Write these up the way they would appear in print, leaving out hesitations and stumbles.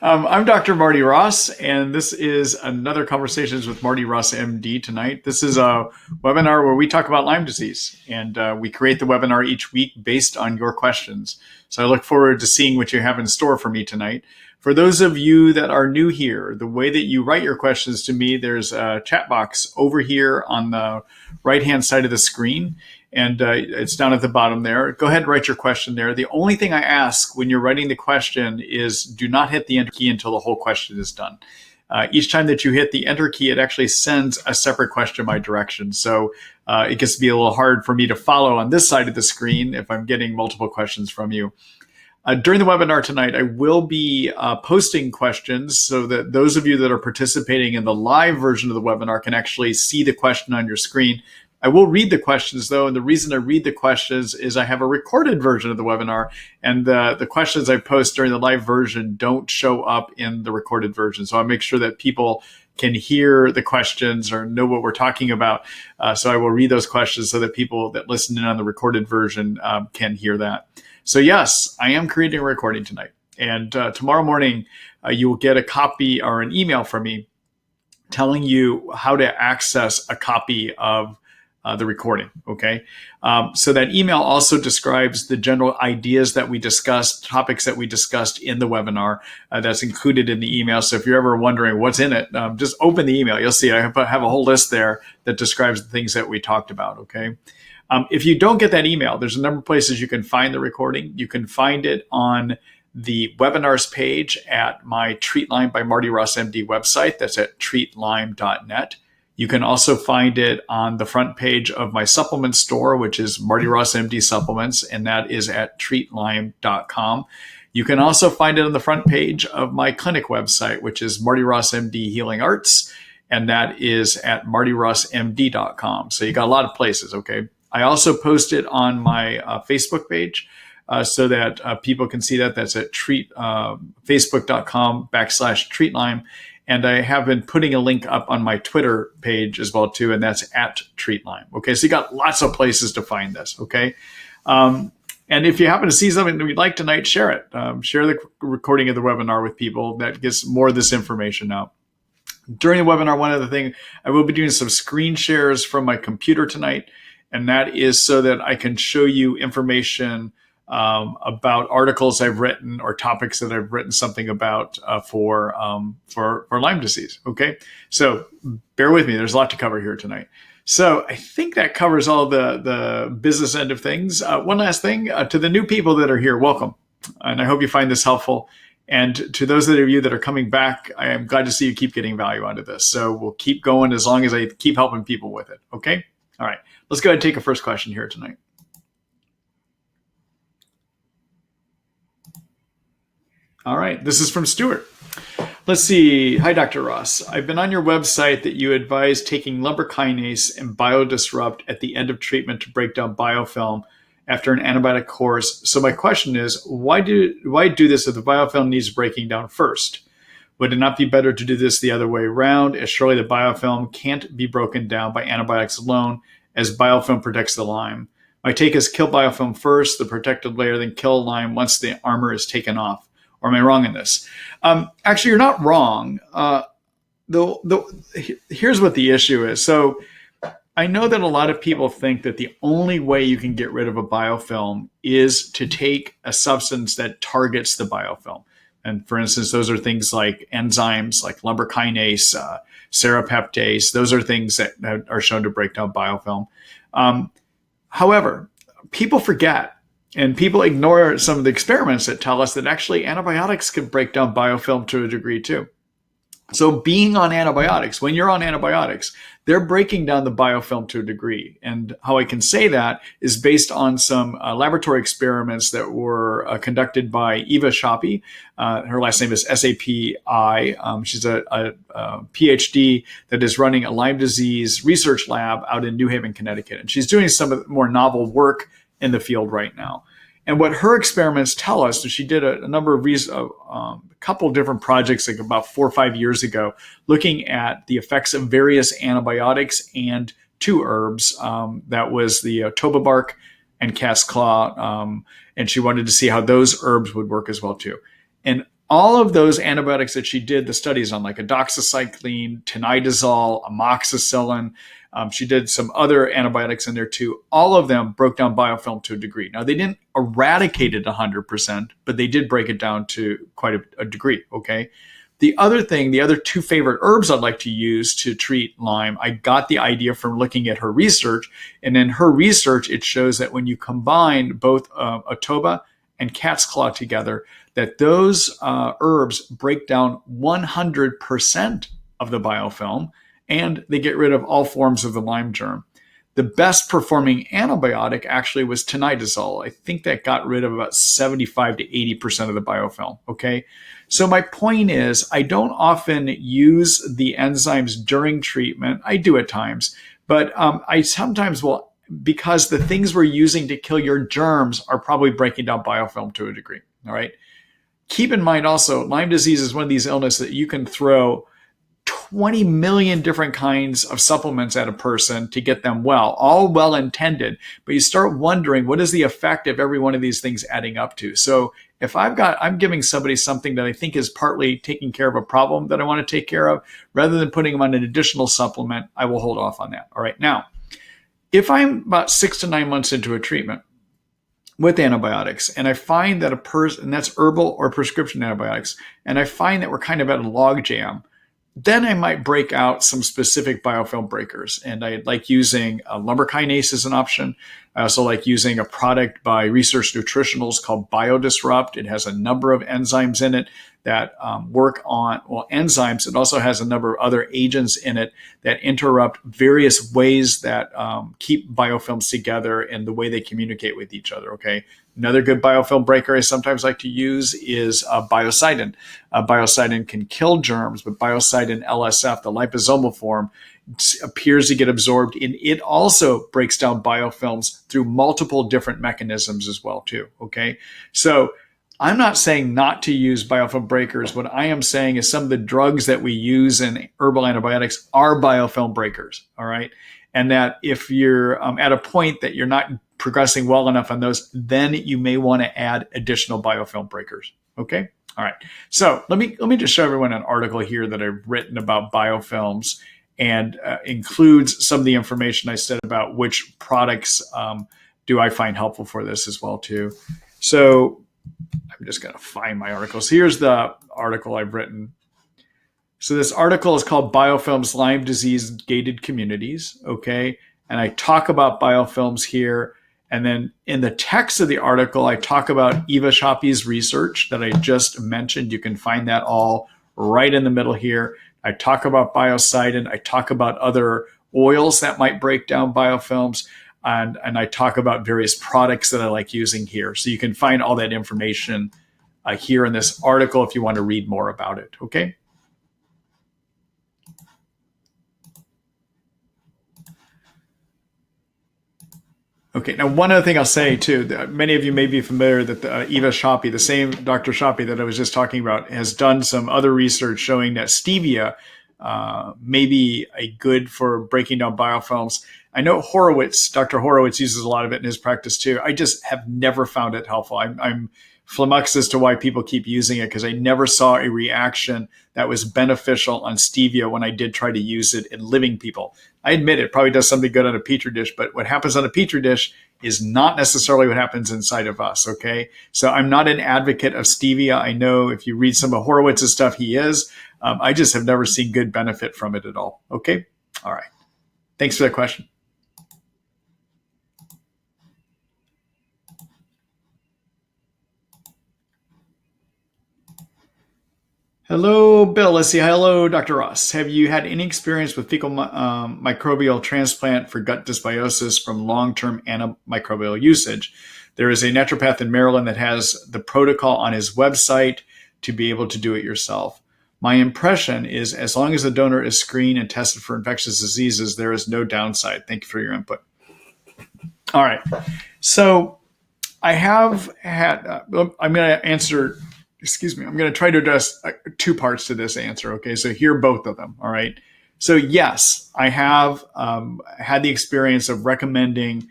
I'm Dr. Marty Ross, and this is another Conversations with Marty Ross MD tonight. This is a webinar where we talk about Lyme disease, and we create the webinar each week based on your questions. So I look forward to seeing what you have in store for me tonight. For those of you that are new here, the way that you write your questions to me, there's a chat box over here on the right-hand side of the screen. And it's down at the bottom there. Go ahead and write your question there. The only thing I ask when you're writing the question is do not hit the enter key until the whole question is done. Each time that you hit the enter key, it actually sends a separate question my direction. So it gets to be a little hard for me to follow on this side of the screen if I'm getting multiple questions from you. During the webinar tonight, I will be posting questions so that those of you that are participating in the live version of the webinar can actually see the question on your screen. I will read the questions, though, and the reason I read the questions is I have a recorded version of the webinar, and the questions I post during the live version don't show up in the recorded version. So I make sure that people can hear the questions or know what we're talking about. So I will read those questions so that people that listen in on the recorded version can hear that. So yes, I am creating a recording tonight. And tomorrow morning, you will get a copy or an email from me telling you how to access a copy of the recording, okay? So that email also describes the general ideas that we discussed, topics that we discussed in the webinar. That's included in the email. So if you're ever wondering what's in it, just open the email. You'll see I have a whole list there that describes the things that we talked about, okay? If you don't get that email, there's a number of places you can find the recording. You can find it on the webinars page at my Treat Lyme by Marty Ross MD website. That's at treatlyme.net. You can also find it on the front page of my supplement store, which is Marty Ross MD Supplements, and that is at treatlyme.com. You can also find it on the front page of my clinic website, which is Marty Ross MD Healing Arts, and that is at martyrossmd.com. So you got a lot of places, okay? I also post it on my Facebook page so that people can see that. That's at facebook.com/treatlyme. And I have been putting a link up on my Twitter page as well, too, and that's at treatlyme. Okay, so you got lots of places to find this, okay? And if you happen to see something that you'd like tonight, share it. Share the recording of the webinar with people. That gets more of this information out. During the webinar, one other thing, I will be doing some screen shares from my computer tonight, and that is so that I can show you information about articles I've written or topics that I've written something about for Lyme disease. Okay, so bear with me. There's a lot to cover here tonight. So I think that covers all the business end of things. One last thing to the new people that are here, welcome, and I hope you find this helpful. And to those of you that are coming back, I am glad to see you keep getting value out of this. So we'll keep going as long as I keep helping people with it. Okay, all right. Let's go ahead and take a first question here tonight. All right, this is from Stuart. Let's see. Hi, Dr. Ross. I've been on your website that you advise taking lumbar kinase and biodisrupt at the end of treatment to break down biofilm after an antibiotic course. So my question is, why do this if the biofilm needs breaking down first? Would it not be better to do this the other way around, as surely the biofilm can't be broken down by antibiotics alone, as biofilm protects the Lyme? My take is kill biofilm first, the protective layer, then kill Lyme once the armor is taken off. Or am I wrong in this? Actually, you're not wrong. Here's what the issue is. So I know that a lot of people think that the only way you can get rid of a biofilm is to take a substance that targets the biofilm. And for instance, those are things like enzymes like lumbar kinase, serrapeptase. Those are things that are shown to break down biofilm. However, people forget and people ignore some of the experiments that tell us that actually antibiotics can break down biofilm to a degree too. So being on antibiotics, when you're on antibiotics, they're breaking down the biofilm to a degree. And how I can say that is based on some laboratory experiments that were conducted by Eva Shapi. Her last name is S-A-P-I. She's a PhD that is running a Lyme disease research lab out in New Haven, Connecticut. And she's doing some of the more novel work in the field right now. And what her experiments tell us, and she did a number of a couple different projects like about 4 or 5 years ago, looking at the effects of various antibiotics and 2 herbs. That was the tobabark and cat's claw. And she wanted to see how those herbs would work as well too. And all of those antibiotics that she did the studies on, like doxycycline, tinidazole, amoxicillin, she did some other antibiotics in there too. All of them broke down biofilm to a degree. Now, they didn't eradicate it 100%, but they did break it down to quite a degree, okay? The other thing, the other two favorite herbs I'd like to use to treat Lyme, I got the idea from looking at her research. And in her research, it shows that when you combine both Otoba and cat's claw together, that those herbs break down 100% of the biofilm, and they get rid of all forms of the Lyme germ. The best performing antibiotic actually was tinidazole. I think that got rid of about 75 to 80% of the biofilm, okay? So my point is, I don't often use the enzymes during treatment. I do at times, but I sometimes will, because the things we're using to kill your germs are probably breaking down biofilm to a degree, all right? Keep in mind also, Lyme disease is one of these illnesses that you can throw 20 million different kinds of supplements at a person to get them well, all well intended, but you start wondering, what is the effect of every one of these things adding up to? So if I'm giving somebody something that I think is partly taking care of a problem that I want to take care of, rather than putting them on an additional supplement, I will hold off on that. All right. Now, if I'm about 6 to 9 months into a treatment with antibiotics, and I find that and that's herbal or prescription antibiotics, and I find that we're kind of at a log jam, then I might break out some specific biofilm breakers. And I like using lumber kinase as an option. I also like using a product by Research Nutritionals called BioDisrupt. It has a number of enzymes in it that work on, enzymes. It also has a number of other agents in it that interrupt various ways that keep biofilms together and the way they communicate with each other, okay? Another good biofilm breaker I sometimes like to use is Biocidin. Biocidin can kill germs, but Biocidin LSF, the liposomal form, appears to get absorbed, and it also breaks down biofilms through multiple different mechanisms as well too, okay? So I'm not saying not to use biofilm breakers. What I am saying is some of the drugs that we use in herbal antibiotics are biofilm breakers, all right? And that if you're at a point that you're not progressing well enough on those, then you may want to add additional biofilm breakers, okay? All right, so let me just show everyone an article here that I've written about biofilms, and includes some of the information I said about which products do I find helpful for this as well too. So I'm just going to find my articles. Here's the article I've written. So this article is called Biofilms, Lyme Disease Gated Communities, okay? And I talk about biofilms here. And then in the text of the article, I talk about Eva Shoppy's research that I just mentioned. You can find that all right in the middle here. I talk about Biocidin. I talk about other oils that might break down biofilms. And I talk about various products that I like using here. So you can find all that information here in this article if you want to read more about it, okay? Okay, now one other thing I'll say too, that many of you may be familiar that Eva Shoppy, the same Dr. Shoppy that I was just talking about, has done some other research showing that stevia may be a good for breaking down biofilms. I know Horowitz, Dr. Horowitz uses a lot of it in his practice too. I just have never found it helpful. I'm flummoxed as to why people keep using it, because I never saw a reaction that was beneficial on stevia when I did try to use it in living people. I admit it probably does something good on a petri dish, but what happens on a petri dish is not necessarily what happens inside of us, okay? So I'm not an advocate of stevia. I know if you read some of Horowitz's stuff, he is. I just have never seen good benefit from it at all, okay? All right. Thanks for that question. Hello, Bill. Let's see. Hello, Dr. Ross. Have you had any experience with fecal microbial transplant for gut dysbiosis from long-term antimicrobial usage? There is a naturopath in Maryland that has the protocol on his website to be able to do it yourself. My impression is as long as the donor is screened and tested for infectious diseases, there is no downside. Thank you for your input. All right. So I have had, I'm going to answer, I'm going to try to address two parts to this answer. Okay. So here are both of them. All right. So yes, I have had the experience of recommending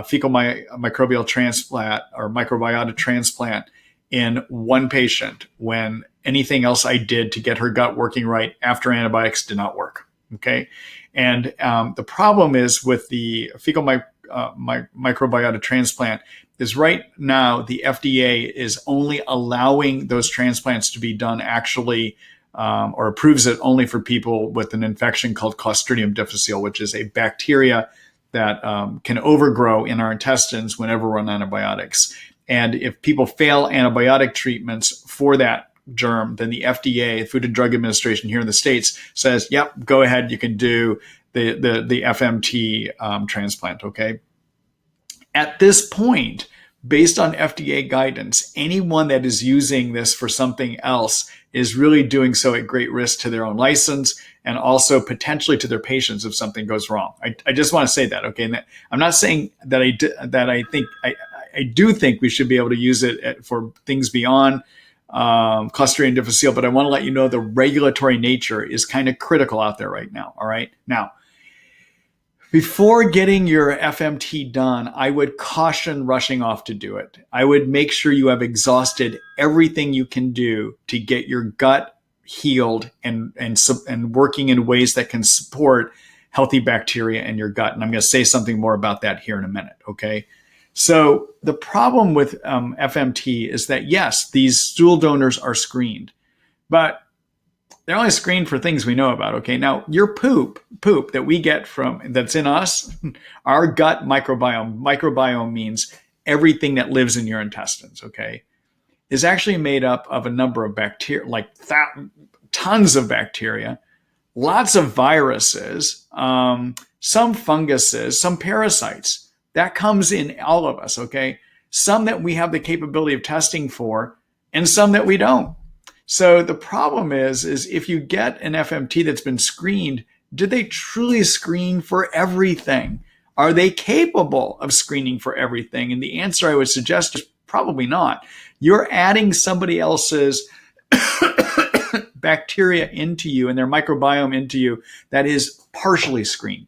fecal microbial transplant or microbiota transplant in one patient when anything else I did to get her gut working right after antibiotics did not work. Okay. And the problem is with the fecal microbiota transplant is right now the FDA is only allowing those transplants to be done actually or approves it only for people with an infection called Clostridium difficile, which is a bacteria that can overgrow in our intestines whenever we're on antibiotics. And if people fail antibiotic treatments for that germ, then the FDA, Food and Drug Administration here in the States, says, yep, go ahead, you can do the FMT transplant, okay? At this point, based on FDA guidance, anyone that is using this for something else is really doing so at great risk to their own license and also potentially to their patients if something goes wrong. I just want to say that, okay? And I'm not saying that I do think we should be able to use it for things beyond Clostridium difficile, but I want to let you know the regulatory nature is kind of critical out there right now, all right? Now, before getting your FMT done, I would caution rushing off to do it. I would make sure you have exhausted everything you can do to get your gut healed and working in ways that can support healthy bacteria in your gut. And I'm going to say something more about that here in a minute, okay? So the problem with FMT is that, yes, these stool donors are screened, but they're only screened for things we know about, okay? Now, your poop that we get that's in us, our gut microbiome means everything that lives in your intestines, okay, is actually made up of a number of bacteria, like tons of bacteria, lots of viruses, some funguses, some parasites. That comes in all of us, okay? Some that we have the capability of testing for and some that we don't. So the problem is if you get an FMT that's been screened, did they truly screen for everything? Are they capable of screening for everything? And the answer I would suggest is probably not. You're adding somebody else's bacteria into you and their microbiome into you that is partially screened.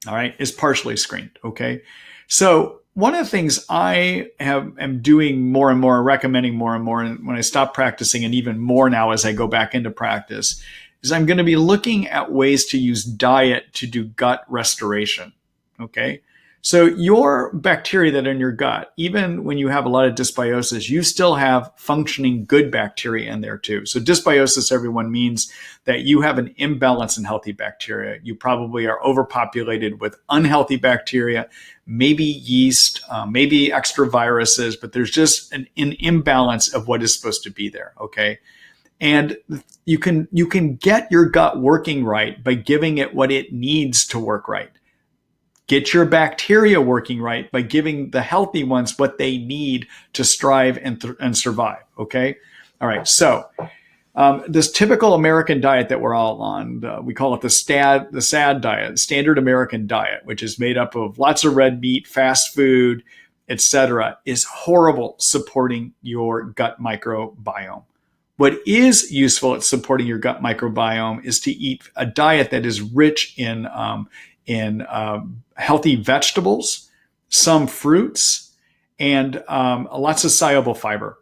All right, is partially screened, okay? So one of the things I am doing more and more, recommending more and more, and when I stop practicing and even more now as I go back into practice, is I'm going to be looking at ways to use diet to do gut restoration, okay? So your bacteria that are in your gut, even when you have a lot of dysbiosis, you still have functioning good bacteria in there too. So dysbiosis, everyone, means that you have an imbalance in healthy bacteria. You probably are overpopulated with unhealthy bacteria, maybe yeast, maybe extra viruses, but there's just an imbalance of what is supposed to be there, okay? And you can get your gut working right by giving it what it needs to work right. Get your bacteria working right by giving the healthy ones what they need to strive and survive, okay? All right, so this typical American diet that we're all on, we call it the SAD diet, Standard American Diet, which is made up of lots of red meat, fast food, etc., is horrible supporting your gut microbiome. What is useful at supporting your gut microbiome is to eat a diet that is rich in healthy vegetables, some fruits, and lots of soluble fiber.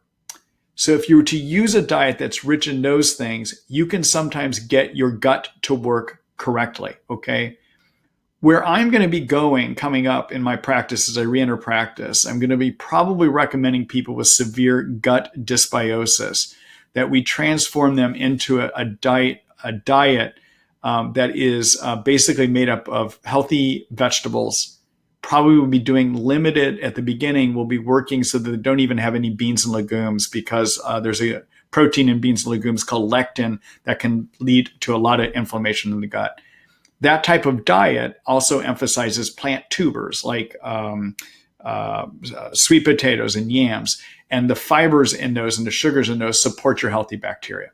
So if you were to use a diet that's rich in those things, you can sometimes get your gut to work correctly, okay? Where I'm going to be coming up in my practice as I re-enter practice, I'm going to be probably recommending people with severe gut dysbiosis that we transform them into a diet that is basically made up of healthy vegetables. Probably will be doing limited at the beginning. We'll be working so that they don't even have any beans and legumes because there's a protein in beans and legumes called lectin that can lead to a lot of inflammation in the gut. That type of diet also emphasizes plant tubers like sweet potatoes and yams, and the fibers in those and the sugars in those support your healthy bacteria.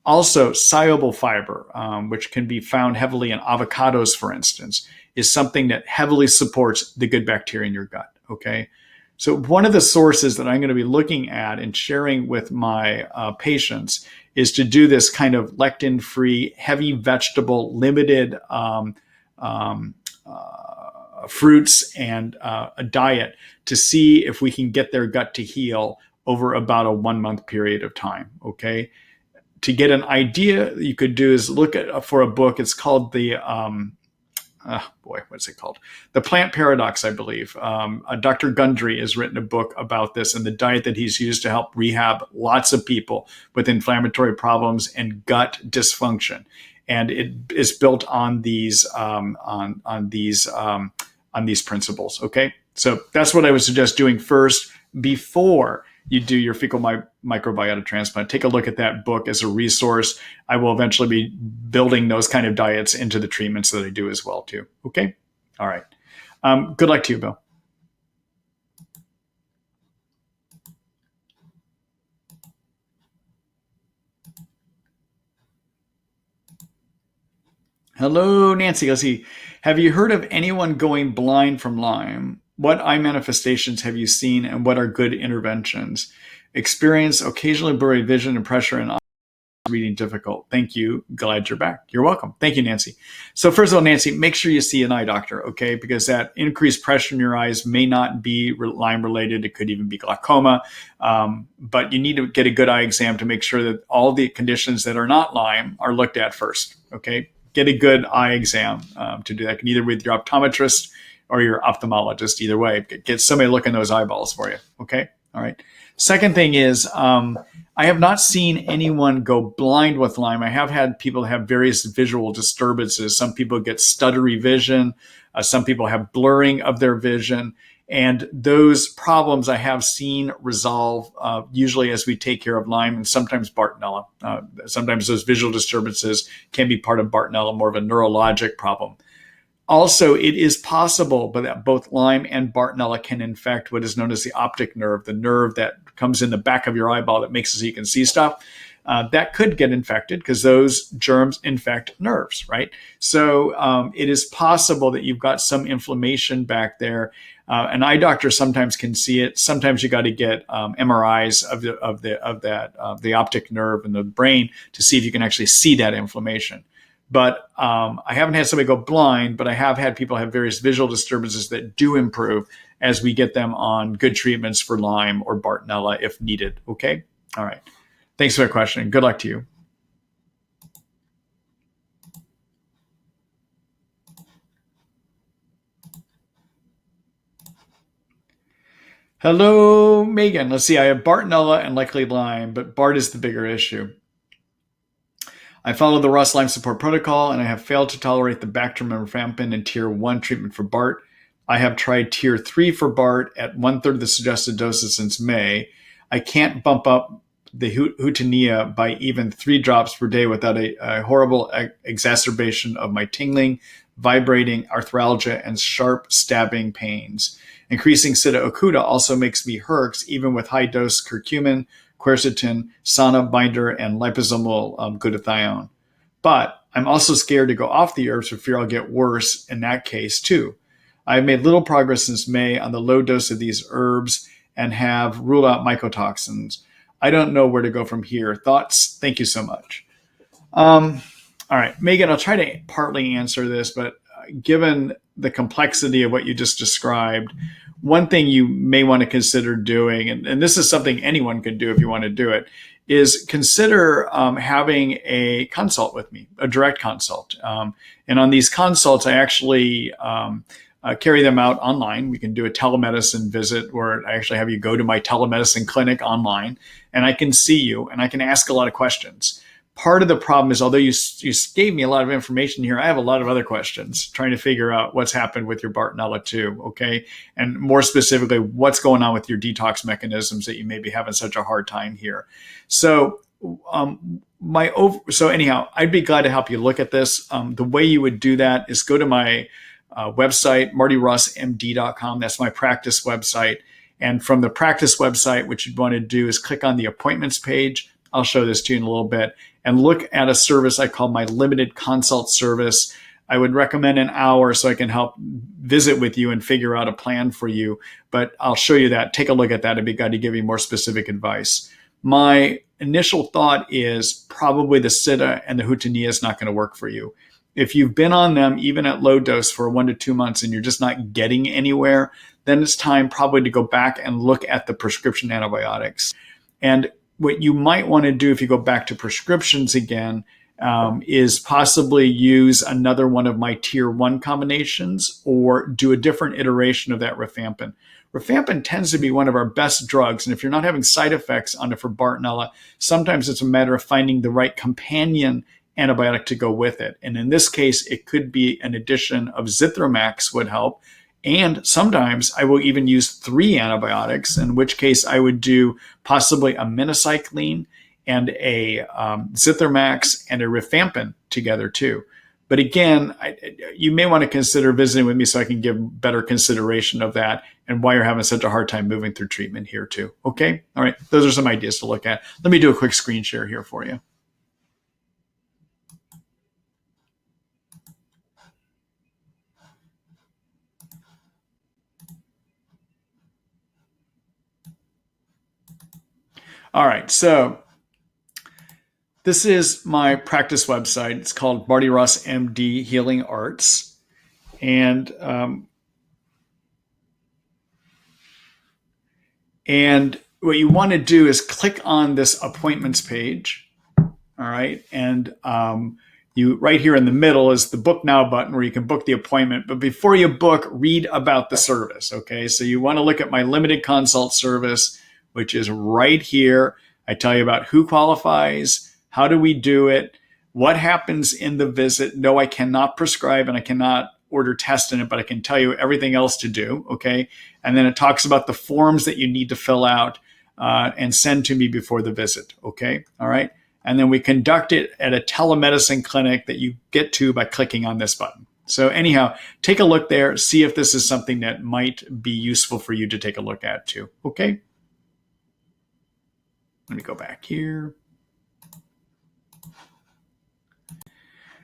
Also, soluble fiber, which can be found heavily in avocados, for instance, is something that heavily supports the good bacteria in your gut, okay? So one of the sources that I'm going to be looking at and sharing with my patients is to do this kind of lectin-free, heavy vegetable, limited fruits and a diet to see if we can get their gut to heal over about a 1 month period of time. Okay. To get an idea, you could do is look at for a book. It's called the what's it called? The Plant Paradox, I believe. Dr. Gundry has written a book about this and the diet that he's used to help rehab lots of people with inflammatory problems and gut dysfunction. And it is built on these principles. Okay, so that's what I would suggest doing first before you do your fecal microbiota transplant. Take a look at that book as a resource. I will eventually be building those kind of diets into the treatments that I do as well too. Okay, all right. Good luck to you, Bill. Hello, Nancy. Let's see. Have you heard of anyone going blind from Lyme? What eye manifestations have you seen and what are good interventions? Experience occasionally blurry vision and pressure and reading difficult. Thank you. Glad you're back. You're welcome. Thank you, Nancy. So first of all, Nancy, make sure you see an eye doctor, okay? Because that increased pressure in your eyes may not be Lyme related. It could even be glaucoma. But you need to get a good eye exam to make sure that all the conditions that are not Lyme are looked at first, okay? Get a good eye exam to do that, either with your optometrist or your ophthalmologist, either way. Get somebody to look in those eyeballs for you, okay? All right. Second thing is, I have not seen anyone go blind with Lyme. I have had people have various visual disturbances. Some people get stuttery vision. Some people have blurring of their vision. And those problems I have seen resolve usually as we take care of Lyme and sometimes Bartonella. Sometimes those visual disturbances can be part of Bartonella, more of a neurologic problem. Also, it is possible that both Lyme and Bartonella can infect what is known as the optic nerve, the nerve that comes in the back of your eyeball that makes it so you can see stuff. That could get infected because those germs infect nerves, right? So it is possible that you've got some inflammation back there. An eye doctor sometimes can see it. Sometimes you got to get MRIs of the optic nerve in the brain to see if you can actually see that inflammation. But I haven't had somebody go blind, but I have had people have various visual disturbances that do improve as we get them on good treatments for Lyme or Bartonella if needed. Okay? All right. Thanks for the question. Good luck to you. Hello, Megan. Let's see. I have Bartonella and likely Lyme, but Bart is the bigger issue. I follow the Ross Lyme support protocol, and I have failed to tolerate the Bactrim and rifampin and tier 1 treatment for Bart. I have tried tier 3 for Bart at 1/3 the suggested doses since May. I can't bump up the Hyperthermia by even 3 drops per day without a horrible exacerbation of my tingling, vibrating, arthralgia, and sharp stabbing pains. Increasing Sida ocuta also makes me herx, even with high-dose curcumin, quercetin, sauna binder, and liposomal glutathione. But I'm also scared to go off the herbs for fear I'll get worse in that case too. I've made little progress since May on the low dose of these herbs and have ruled out mycotoxins. I don't know where to go from here. Thoughts? Thank you so much. All right, Megan, I'll try to partly answer this, but given the complexity of what you just described, one thing you may want to consider doing, and this is something anyone can do if you want to do it, is consider having a consult with me, a direct consult. And on these consults, I actually carry them out online. We can do a telemedicine visit where I actually have you go to my telemedicine clinic online, and I can see you and I can ask a lot of questions. Part of the problem is, although you gave me a lot of information here, I have a lot of other questions trying to figure out what's happened with your Bartonella too, okay? And more specifically, what's going on with your detox mechanisms that you may be having such a hard time here. So anyhow, I'd be glad to help you look at this. The way you would do that is go to my website, martyrossmd.com. That's my practice website. And from the practice website, what you'd want to do is click on the appointments page. I'll show this to you in a little bit, and look at a service I call my limited consult service. I would recommend an hour so I can help visit with you and figure out a plan for you, but I'll show you that. Take a look at that. I'd be glad to give you more specific advice. My initial thought is probably the Sida and the Hyperthermia is not going to work for you. If you've been on them, even at low dose for 1 to 2 months and you're just not getting anywhere, then it's time probably to go back and look at the prescription antibiotics. And what you might want to do if you go back to prescriptions again is possibly use another one of my tier 1 combinations or do a different iteration of that rifampin. Rifampin tends to be one of our best drugs. And if you're not having side effects on it for Bartonella, sometimes it's a matter of finding the right companion antibiotic to go with it. And in this case, it could be an addition of Zithromax would help. And sometimes I will even use 3 antibiotics, in which case I would do possibly a minocycline and a Zithromax and a rifampin together too. But again, you may want to consider visiting with me so I can give better consideration of that and why you're having such a hard time moving through treatment here too. Okay? All right. Those are some ideas to look at. Let me do a quick screen share here for you. All right. So this is my practice website. It's called Marty Ross MD Healing Arts. And what you want to do is click on this appointments page. All right. And you right here in the middle is the book now button where you can book the appointment. But before you book, read about the service. Okay. So you want to look at my limited consult service, which is right here. I tell you about who qualifies, how do we do it, what happens in the visit. No, I cannot prescribe and I cannot order tests in it, but I can tell you everything else to do, okay? And then it talks about the forms that you need to fill out and send to me before the visit, okay? All right? And then we conduct it at a telemedicine clinic that you get to by clicking on this button. So anyhow, take a look there, see if this is something that might be useful for you to take a look at too, okay? Let me go back here.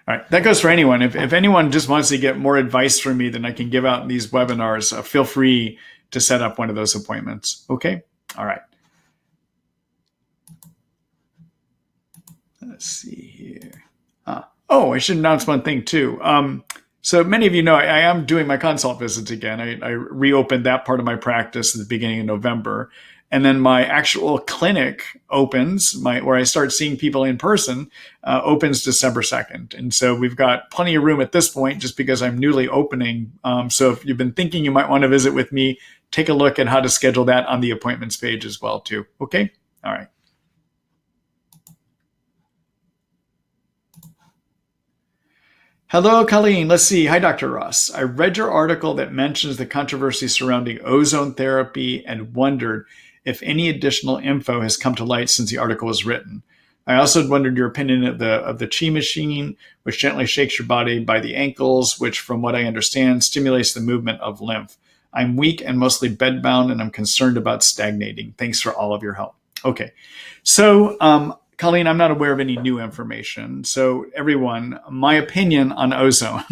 All right, that goes for anyone. If anyone just wants to get more advice from me than I can give out in these webinars, feel free to set up one of those appointments. Okay? All right. Let's see here. I should announce one thing too. So many of you know I am doing my consult visits again. I reopened that part of my practice at the beginning of November. And then my actual clinic opens, where I start seeing people in person, opens December 2nd. And so we've got plenty of room at this point just because I'm newly opening. So if you've been thinking you might want to visit with me, take a look at how to schedule that on the appointments page as well too. Okay? All right. Hello, Colleen. Let's see. Hi, Dr. Ross. I read your article that mentions the controversy surrounding ozone therapy and wondered if any additional info has come to light since the article was written. I also wondered your opinion of the Chi machine, which gently shakes your body by the ankles, which from what I understand stimulates the movement of lymph. I'm weak and mostly bedbound, and I'm concerned about stagnating. Thanks for all of your help. Okay. So, Colleen, I'm not aware of any new information. So everyone, my opinion on ozone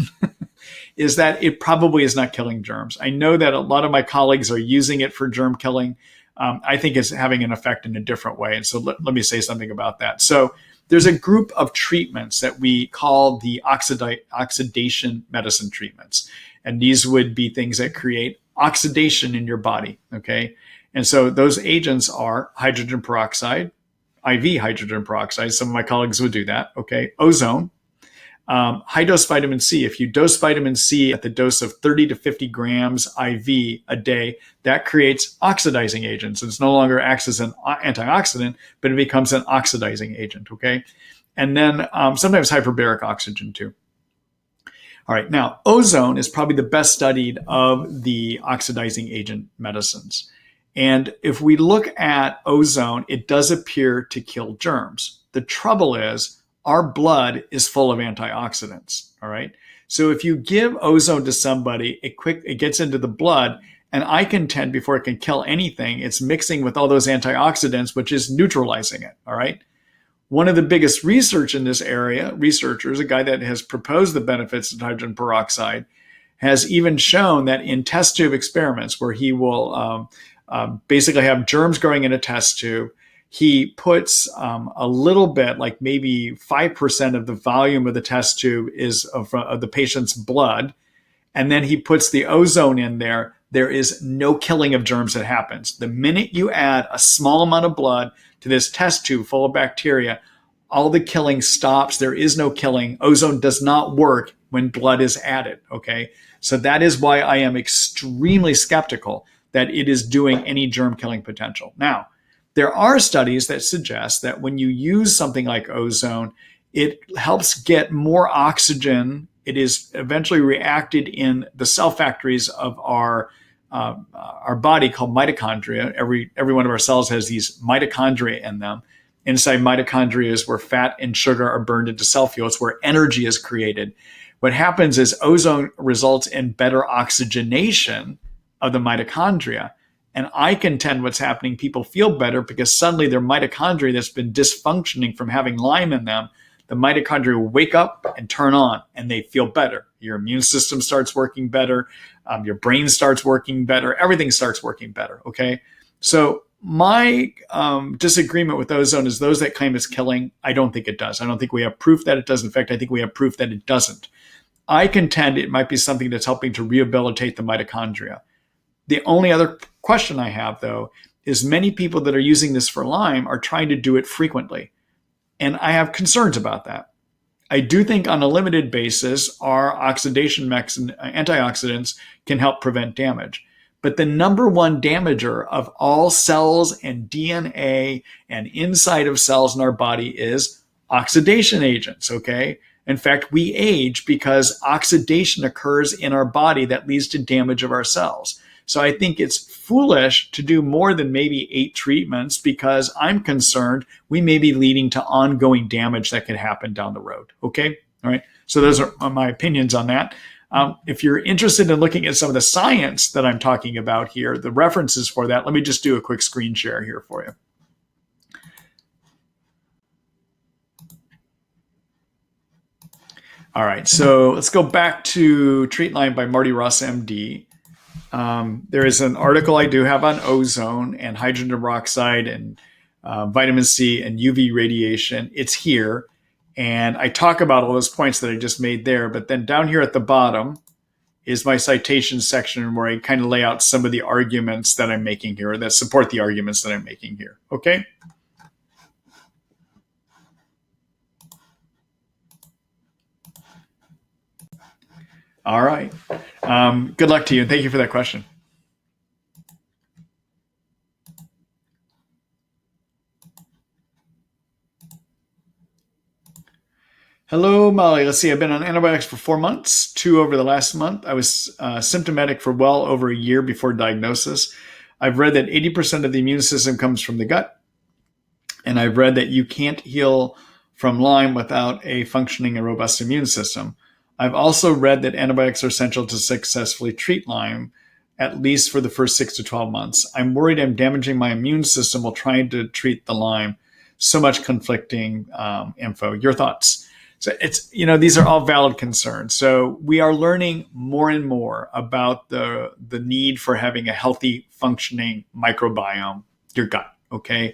is that it probably is not killing germs. I know that a lot of my colleagues are using it for germ killing. I think it's having an effect in a different way. And so let me say something about that. So there's a group of treatments that we call the oxidation medicine treatments. And these would be things that create oxidation in your body, okay? And so those agents are hydrogen peroxide, IV hydrogen peroxide. Some of my colleagues would do that, okay? Ozone, high dose vitamin C. If you dose vitamin C at the dose of 30 to 50 grams IV a day, that creates oxidizing agents. It's no longer acts as an antioxidant, but it becomes an oxidizing agent, okay? And then sometimes hyperbaric oxygen too. All right, now ozone is probably the best studied of the oxidizing agent medicines. And if we look at ozone, it does appear to kill germs. The trouble is, our blood is full of antioxidants, all right? So if you give ozone to somebody, it gets into the blood, and I contend before it can kill anything, it's mixing with all those antioxidants, which is neutralizing it, all right? One of the biggest research in this area, researchers, a guy that has proposed the benefits of hydrogen peroxide, has even shown that in test tube experiments where he will basically have germs growing in a test tube, he puts a little bit, like maybe 5% of the volume of the test tube is of the patient's blood, and then he puts the ozone in there. There is no killing of germs that happens. The minute you add a small amount of blood to this test tube full of bacteria, all the killing stops. There is no killing. Ozone does not work when blood is added, okay? So that is why I am extremely skeptical that it is doing any germ killing potential. Now, there are studies that suggest that when you use something like ozone, it helps get more oxygen. It is eventually reacted in the cell factories of our body called mitochondria. Every one of our cells has these mitochondria in them. Inside mitochondria is where fat and sugar are burned into cell fuel. It's where energy is created. What happens is ozone results in better oxygenation of the mitochondria. And I contend what's happening, people feel better because suddenly their mitochondria that's been dysfunctioning from having Lyme in them, the mitochondria will wake up and turn on and they feel better. Your immune system starts working better. Your brain starts working better. Everything starts working better, okay? So my disagreement with ozone is those that claim it's killing. I don't think it does. I don't think we have proof that it does. In fact, I think we have proof that it doesn't. I contend it might be something that's helping to rehabilitate the mitochondria. The only other question I have, though, is many people that are using this for Lyme are trying to do it frequently. And I have concerns about that. I do think on a limited basis, our oxidation antioxidants can help prevent damage. But the number one damager of all cells and DNA and inside of cells in our body is oxidation agents, okay? In fact, we age because oxidation occurs in our body that leads to damage of our cells. So I think it's foolish to do more than maybe 8 treatments because I'm concerned we may be leading to ongoing damage that could happen down the road. Okay? All right. So those are my opinions on that. If you're interested in looking at some of the science that I'm talking about here, the references for that, let me just do a quick screen share here for you. All right. So let's go back to Treat Lyme by Marty Ross MD. There is an article I do have on ozone and hydrogen peroxide and vitamin C and UV radiation. It's here. And I talk about all those points that I just made there. But then down here at the bottom is my citation section where I kind of lay out some of the arguments that I'm making here that support the arguments that I'm making here. Okay? All right. Good luck to you. And thank you for that question. Hello, Molly. Let's see. I've been on antibiotics for 4 months, 2 over the last month. I was symptomatic for well over a year before diagnosis. I've read that 80% of the immune system comes from the gut. And I've read that you can't heal from Lyme without a functioning and robust immune system. I've also read that antibiotics are essential to successfully treat Lyme, at least for the first 6 to 12 months. I'm worried I'm damaging my immune system while trying to treat the Lyme. So much conflicting info. Your thoughts? So it's, these are all valid concerns. So we are learning more and more about the need for having a healthy, functioning microbiome, your gut, okay?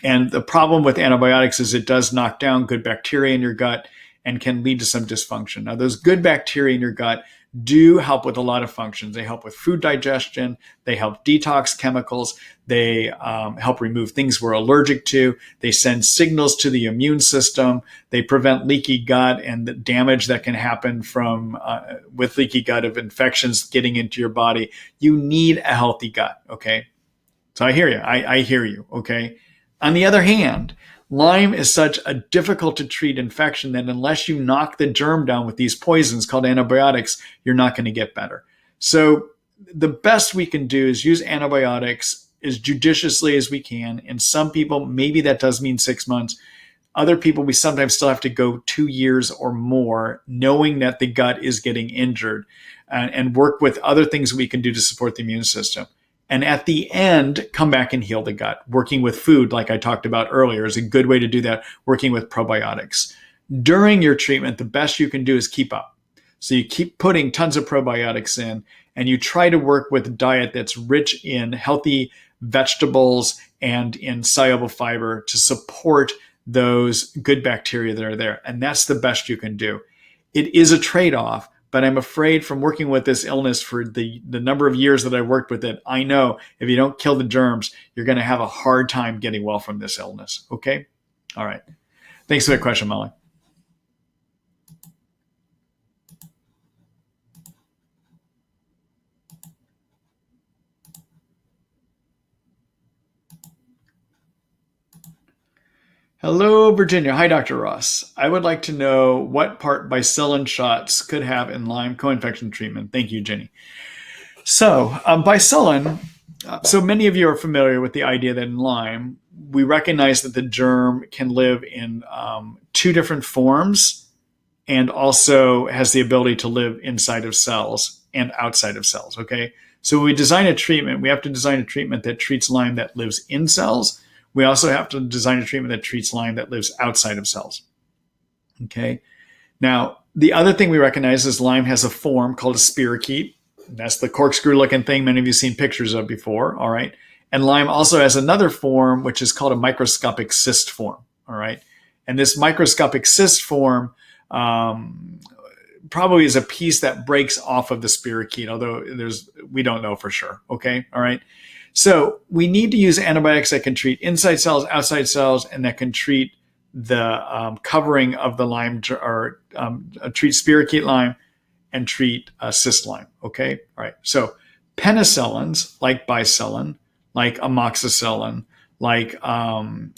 And the problem with antibiotics is it does knock down good bacteria in your gut and can lead to some dysfunction. Now, those good bacteria in your gut do help with a lot of functions. They help with food digestion. They help detox chemicals. They help remove things we're allergic to. They send signals to the immune system. They prevent leaky gut and the damage that can happen from with leaky gut of infections getting into your body. You need a healthy gut, okay? So I hear you. I hear you, okay? On the other hand, Lyme is such a difficult to treat infection that unless you knock the germ down with these poisons called antibiotics, you're not going to get better. So the best we can do is use antibiotics as judiciously as we can. In some people, maybe that does mean 6 months. Other people, we sometimes still have to go 2 years or more, knowing that the gut is getting injured, and work with other things we can do to support the immune system. And at the end, come back and heal the gut. Working with food, like I talked about earlier, is a good way to do that, working with probiotics. During your treatment, the best you can do is keep up. So you keep putting tons of probiotics in, and you try to work with a diet that's rich in healthy vegetables and in soluble fiber to support those good bacteria that are there. And that's the best you can do. It is a trade-off, but I'm afraid from working with this illness for the number of years that I worked with it, I know if you don't kill the germs, you're going to have a hard time getting well from this illness. Okay? All right. Thanks for that question, Molly. Hello, Virginia. Hi, Dr. Ross. I would like to know what part Bicillin shots could have in Lyme co-infection treatment. Thank you, Jenny. So, Bicillin, so many of you are familiar with the idea that in Lyme, we recognize that the germ can live in two different forms and also has the ability to live inside of cells and outside of cells, okay? So when we design a treatment, we have to design a treatment that treats Lyme that lives in cells. We also have to design a treatment that treats Lyme that lives outside of cells. Okay. Now, the other thing we recognize is Lyme has a form called a spirochete. That's the corkscrew-looking thing many of you have seen pictures of before. All right. And Lyme also has another form, which is called a microscopic cyst form. All right. And this microscopic cyst form probably is a piece that breaks off of the spirochete, although we don't know for sure. Okay. All right. So we need to use antibiotics that can treat inside cells, outside cells, and that can treat the covering of the Lyme or treat spirochete Lyme and treat cyst Lyme. Okay, all right. So penicillins like Bicillin, like amoxicillin, like Augmentin,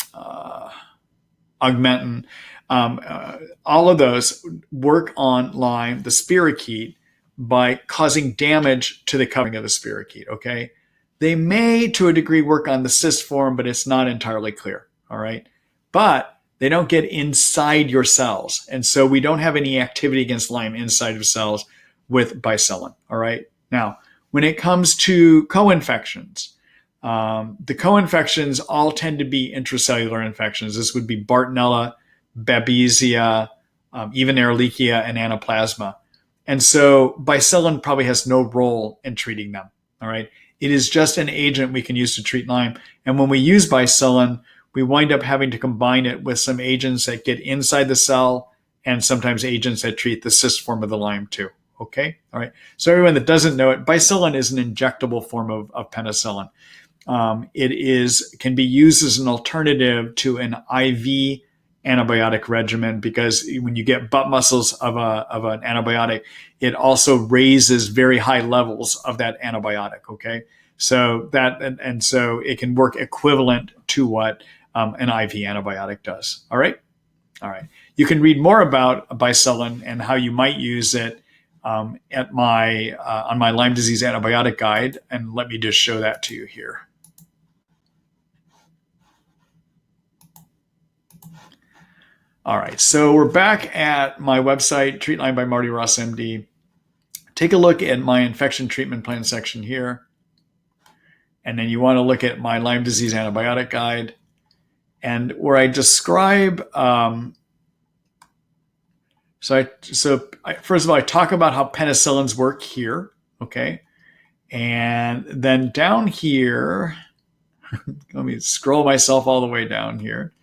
all of those work on Lyme, the spirochete, by causing damage to the covering of the spirochete. Okay. They may, to a degree, work on the cyst form, but it's not entirely clear, all right? But they don't get inside your cells, and so we don't have any activity against Lyme inside of cells with Bicillin, all right? Now, when it comes to co-infections, the co-infections all tend to be intracellular infections. This would be Bartonella, Babesia, even Ehrlichia, and Anaplasma. And so Bicillin probably has no role in treating them, all right? It is just an agent we can use to treat Lyme. And when we use Bicillin, we wind up having to combine it with some agents that get inside the cell and sometimes agents that treat the cyst form of the Lyme too. Okay? All right. So everyone that doesn't know it, Bicillin is an injectable form of penicillin. It can be used as an alternative to an IV antibiotic regimen because when you get butt muscles of an antibiotic, it also raises very high levels of that antibiotic. Okay, so so it can work equivalent to what an IV antibiotic does. All right. You can read more about Bicillin and how you might use it at on my Lyme disease antibiotic guide, and let me just show that to you here. All right, so we're back at my website, Treat Lyme by Marty Ross MD. Take a look at my infection treatment plan section here. And then you want to look at my Lyme disease antibiotic guide. And where I describe, first of all, I talk about how penicillins work here, okay? And then down here, let me scroll myself all the way down here.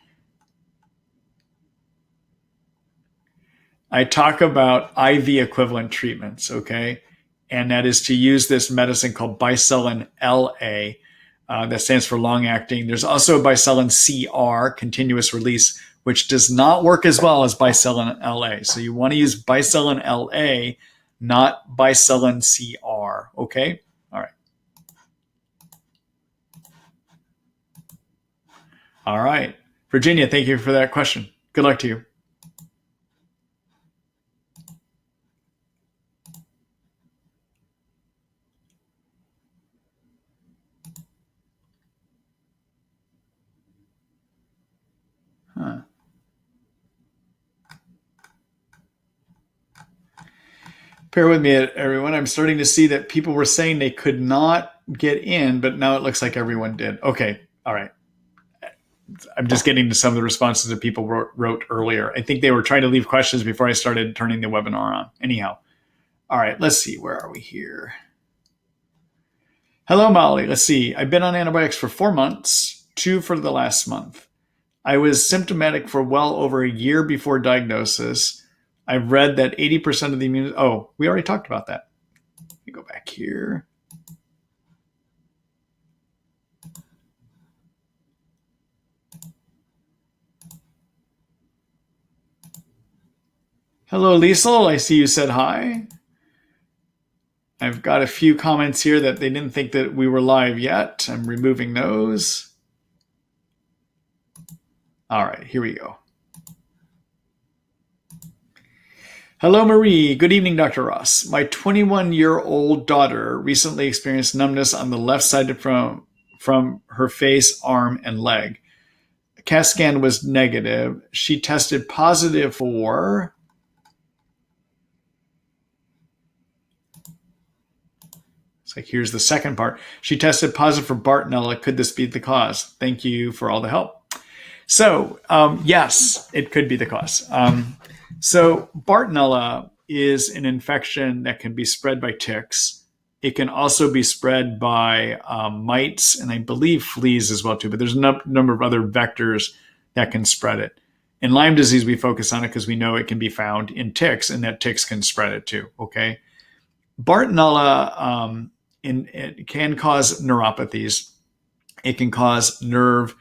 I talk about IV equivalent treatments, okay? And that is to use this medicine called Bicillin LA, that stands for long acting. There's also Bicillin CR, continuous release, which does not work as well as Bicillin LA. So you want to use Bicillin LA, not Bicillin CR, okay? All right. All right. Virginia, thank you for that question. Good luck to you. Bear with me, everyone. I'm starting to see that people were saying they could not get in, but now it looks like everyone did. Okay. All right. I'm just getting to some of the responses that people wrote earlier. I think they were trying to leave questions before I started turning the webinar on. Anyhow. All right. Let's see. Where are we here? Hello, Molly. Let's see. I've been on antibiotics for 4 months. 2 for the last month. I was symptomatic for well over a year before diagnosis. I've read that 80% of the immune... Oh, we already talked about that. Let me go back here. Hello, Liesel. I see you said hi. I've got a few comments here that they didn't think that we were live yet. I'm removing those. All right, here we go. Hello, Marie. Good evening, Dr. Ross. My 21-year-old daughter recently experienced numbness on the left side from her face, arm, and leg. A CAT scan was negative. She tested positive for... It's like, here's the second part. She tested positive for Bartonella. Could this be the cause? Thank you for all the help. So, yes, it could be the cause. So Bartonella is an infection that can be spread by ticks. It can also be spread by mites, and I believe fleas as well too, but there's a number of other vectors that can spread it. In Lyme disease, we focus on it because we know it can be found in ticks, and that ticks can spread it too, okay? Bartonella it can cause neuropathies. It can cause nerve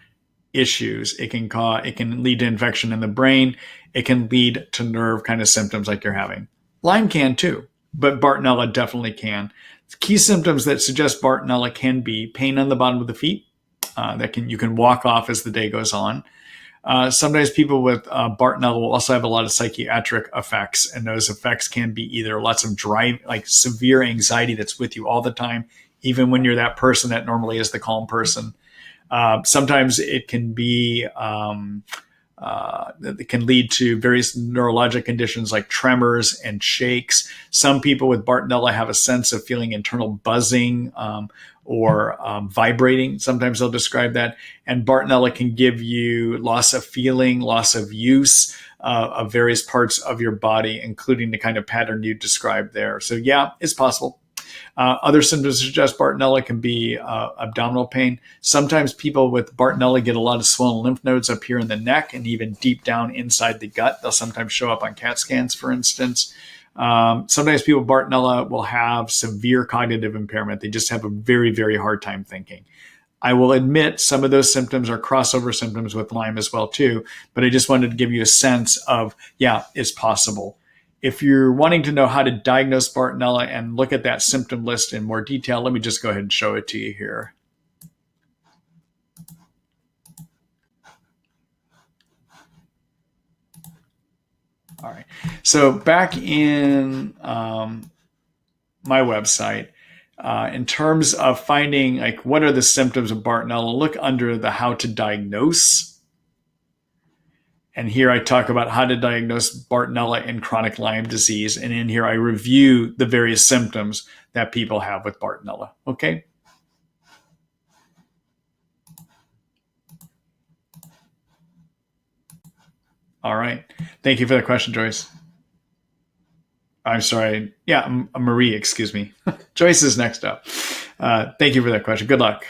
issues. It can lead to infection in the brain. It can lead to nerve kind of symptoms like you're having. Lyme can too, but Bartonella definitely can. Key symptoms that suggest Bartonella can be pain on the bottom of the feet. You can walk off as the day goes on. Sometimes people with Bartonella will also have a lot of psychiatric effects, and those effects can be either lots of like severe anxiety that's with you all the time, even when you're that person that normally is the calm person. Sometimes it can be it can lead to various neurologic conditions like tremors and shakes. Some people with Bartonella have a sense of feeling internal buzzing or vibrating. Sometimes they'll describe that. And Bartonella can give you loss of feeling, loss of use of various parts of your body, including the kind of pattern you described there. So yeah, it's possible. Other symptoms suggest Bartonella can be abdominal pain. Sometimes people with Bartonella get a lot of swollen lymph nodes up here in the neck and even deep down inside the gut. They'll sometimes show up on CAT scans, for instance. Sometimes people with Bartonella will have severe cognitive impairment. They just have a very, very hard time thinking. I will admit some of those symptoms are crossover symptoms with Lyme as well too, but I just wanted to give you a sense of, yeah, it's possible. If you're wanting to know how to diagnose Bartonella and look at that symptom list in more detail, let me just go ahead and show it to you here. All right. So back in my website, in terms of finding like what are the symptoms of Bartonella, look under the how to diagnose. And here I talk about how to diagnose Bartonella and chronic Lyme disease. And in here I review the various symptoms that people have with Bartonella. Okay. All right. Thank you for the question, Joyce. I'm sorry. Yeah, Marie, excuse me. Joyce is next up. Thank you for that question. Good luck.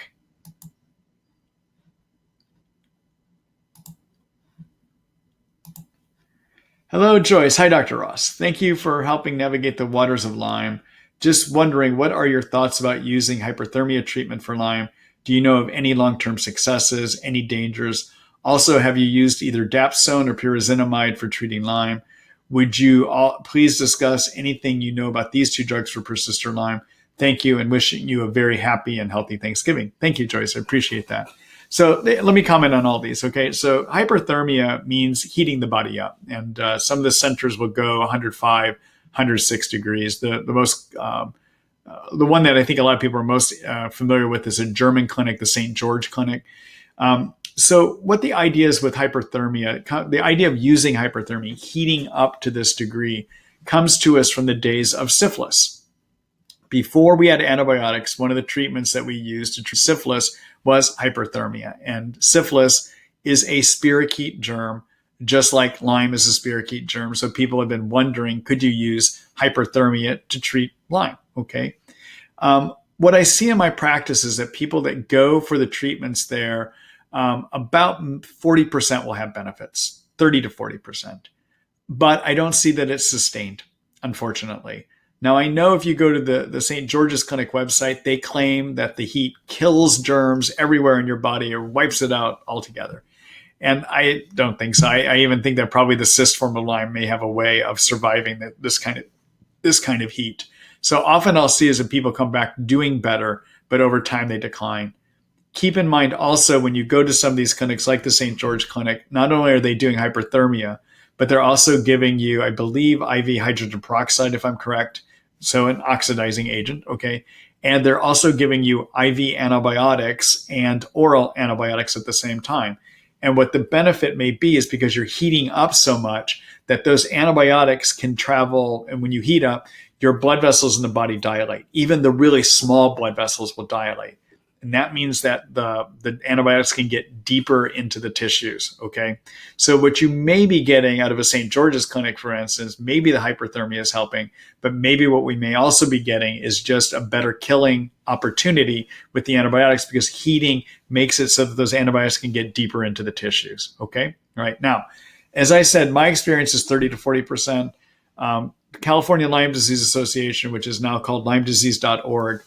Hello, Joyce. Hi, Dr. Ross. Thank you for helping navigate the waters of Lyme. Just wondering, what are your thoughts about using hyperthermia treatment for Lyme? Do you know of any long-term successes, any dangers? Also, have you used either Dapsone or pyrazinamide for treating Lyme? Would you please discuss anything you know about these two drugs for persistent Lyme? Thank you, and wishing you a very happy and healthy Thanksgiving. Thank you, Joyce. I appreciate that. So let me comment on all these. Okay, so hyperthermia means heating the body up, and some of the centers will go 105, 106 degrees. The one that I think a lot of people are most familiar with is a German clinic, the St. George Clinic. So what the idea is with hyperthermia, the idea of using hyperthermia, heating up to this degree, comes to us from the days of syphilis. Before we had antibiotics, one of the treatments that we used to treat syphilis was hyperthermia. And syphilis is a spirochete germ, just like Lyme is a spirochete germ. So people have been wondering, could you use hyperthermia to treat Lyme? Okay. What I see in my practice is that people that go for the treatments there about 40% will have benefits, 30 to 40%. But I don't see that it's sustained, unfortunately. Now, I know if you go to the St. George's Clinic website, they claim that the heat kills germs everywhere in your body or wipes it out altogether. And I don't think so. I even think that probably the cyst form of Lyme may have a way of surviving this kind of heat. So often I'll see is that people come back doing better, but over time they decline. Keep in mind also when you go to some of these clinics like the St. George Clinic, not only are they doing hyperthermia, but they're also giving you, I believe, IV hydrogen peroxide, if I'm correct. So an oxidizing agent, okay? And they're also giving you IV antibiotics and oral antibiotics at the same time. And what the benefit may be is because you're heating up so much that those antibiotics can travel. And when you heat up, your blood vessels in the body dilate. Even the really small blood vessels will dilate. And that means that the antibiotics can get deeper into the tissues, okay? So what you may be getting out of a St. George's Clinic, for instance, maybe the hyperthermia is helping, but maybe what we may also be getting is just a better killing opportunity with the antibiotics because heating makes it so that those antibiotics can get deeper into the tissues, okay? All right, now, as I said, my experience is 30 to 40%. California Lyme Disease Association, which is now called LymeDisease.org,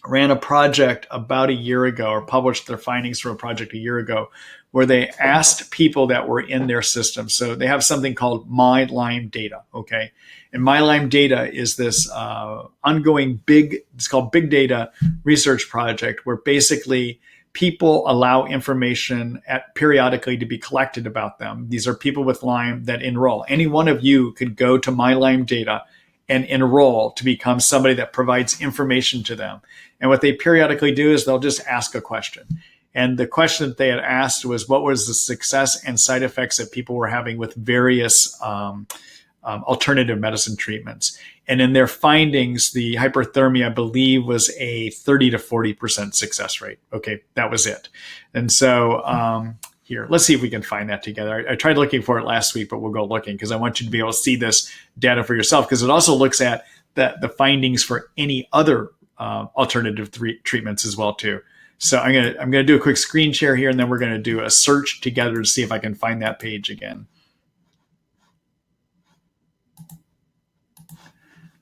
ran a project about a year ago or published their findings from a project a year ago where they asked people that were in their system. So they have something called My Lyme Data, okay? And My Lyme Data is this ongoing it's called big data research project where basically people allow information periodically to be collected about them. These are people with Lyme that enroll. Any one of you could go to My Lyme Data and enroll to become somebody that provides information to them. And what they periodically do is they'll just ask a question. And the question that they had asked was, what was the success and side effects that people were having with various alternative medicine treatments? And in their findings, the hyperthermia, I believe, was a 30 to 40% success rate. Okay, that was it. And so here, let's see if we can find that together. I tried looking for it last week, but we'll go looking because I want you to be able to see this data for yourself because it also looks at the findings for any other alternative treatments as well too. So I'm gonna do a quick screen share here, and then we're gonna do a search together to see if I can find that page again.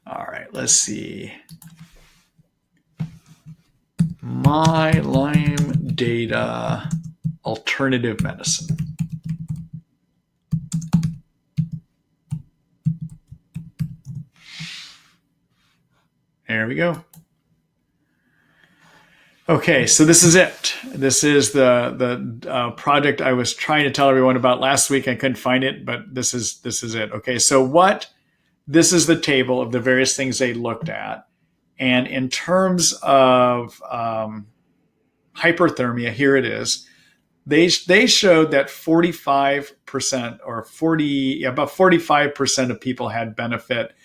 All right, let's see. My Lyme Data Alternative Medicine. There we go. Okay, so this is it. This is the project I was trying to tell everyone about last week. I couldn't find it, but this is it. Okay, so this is the table of the various things they looked at. And in terms of hyperthermia, here it is. They showed that 45% or about 45% of people had benefit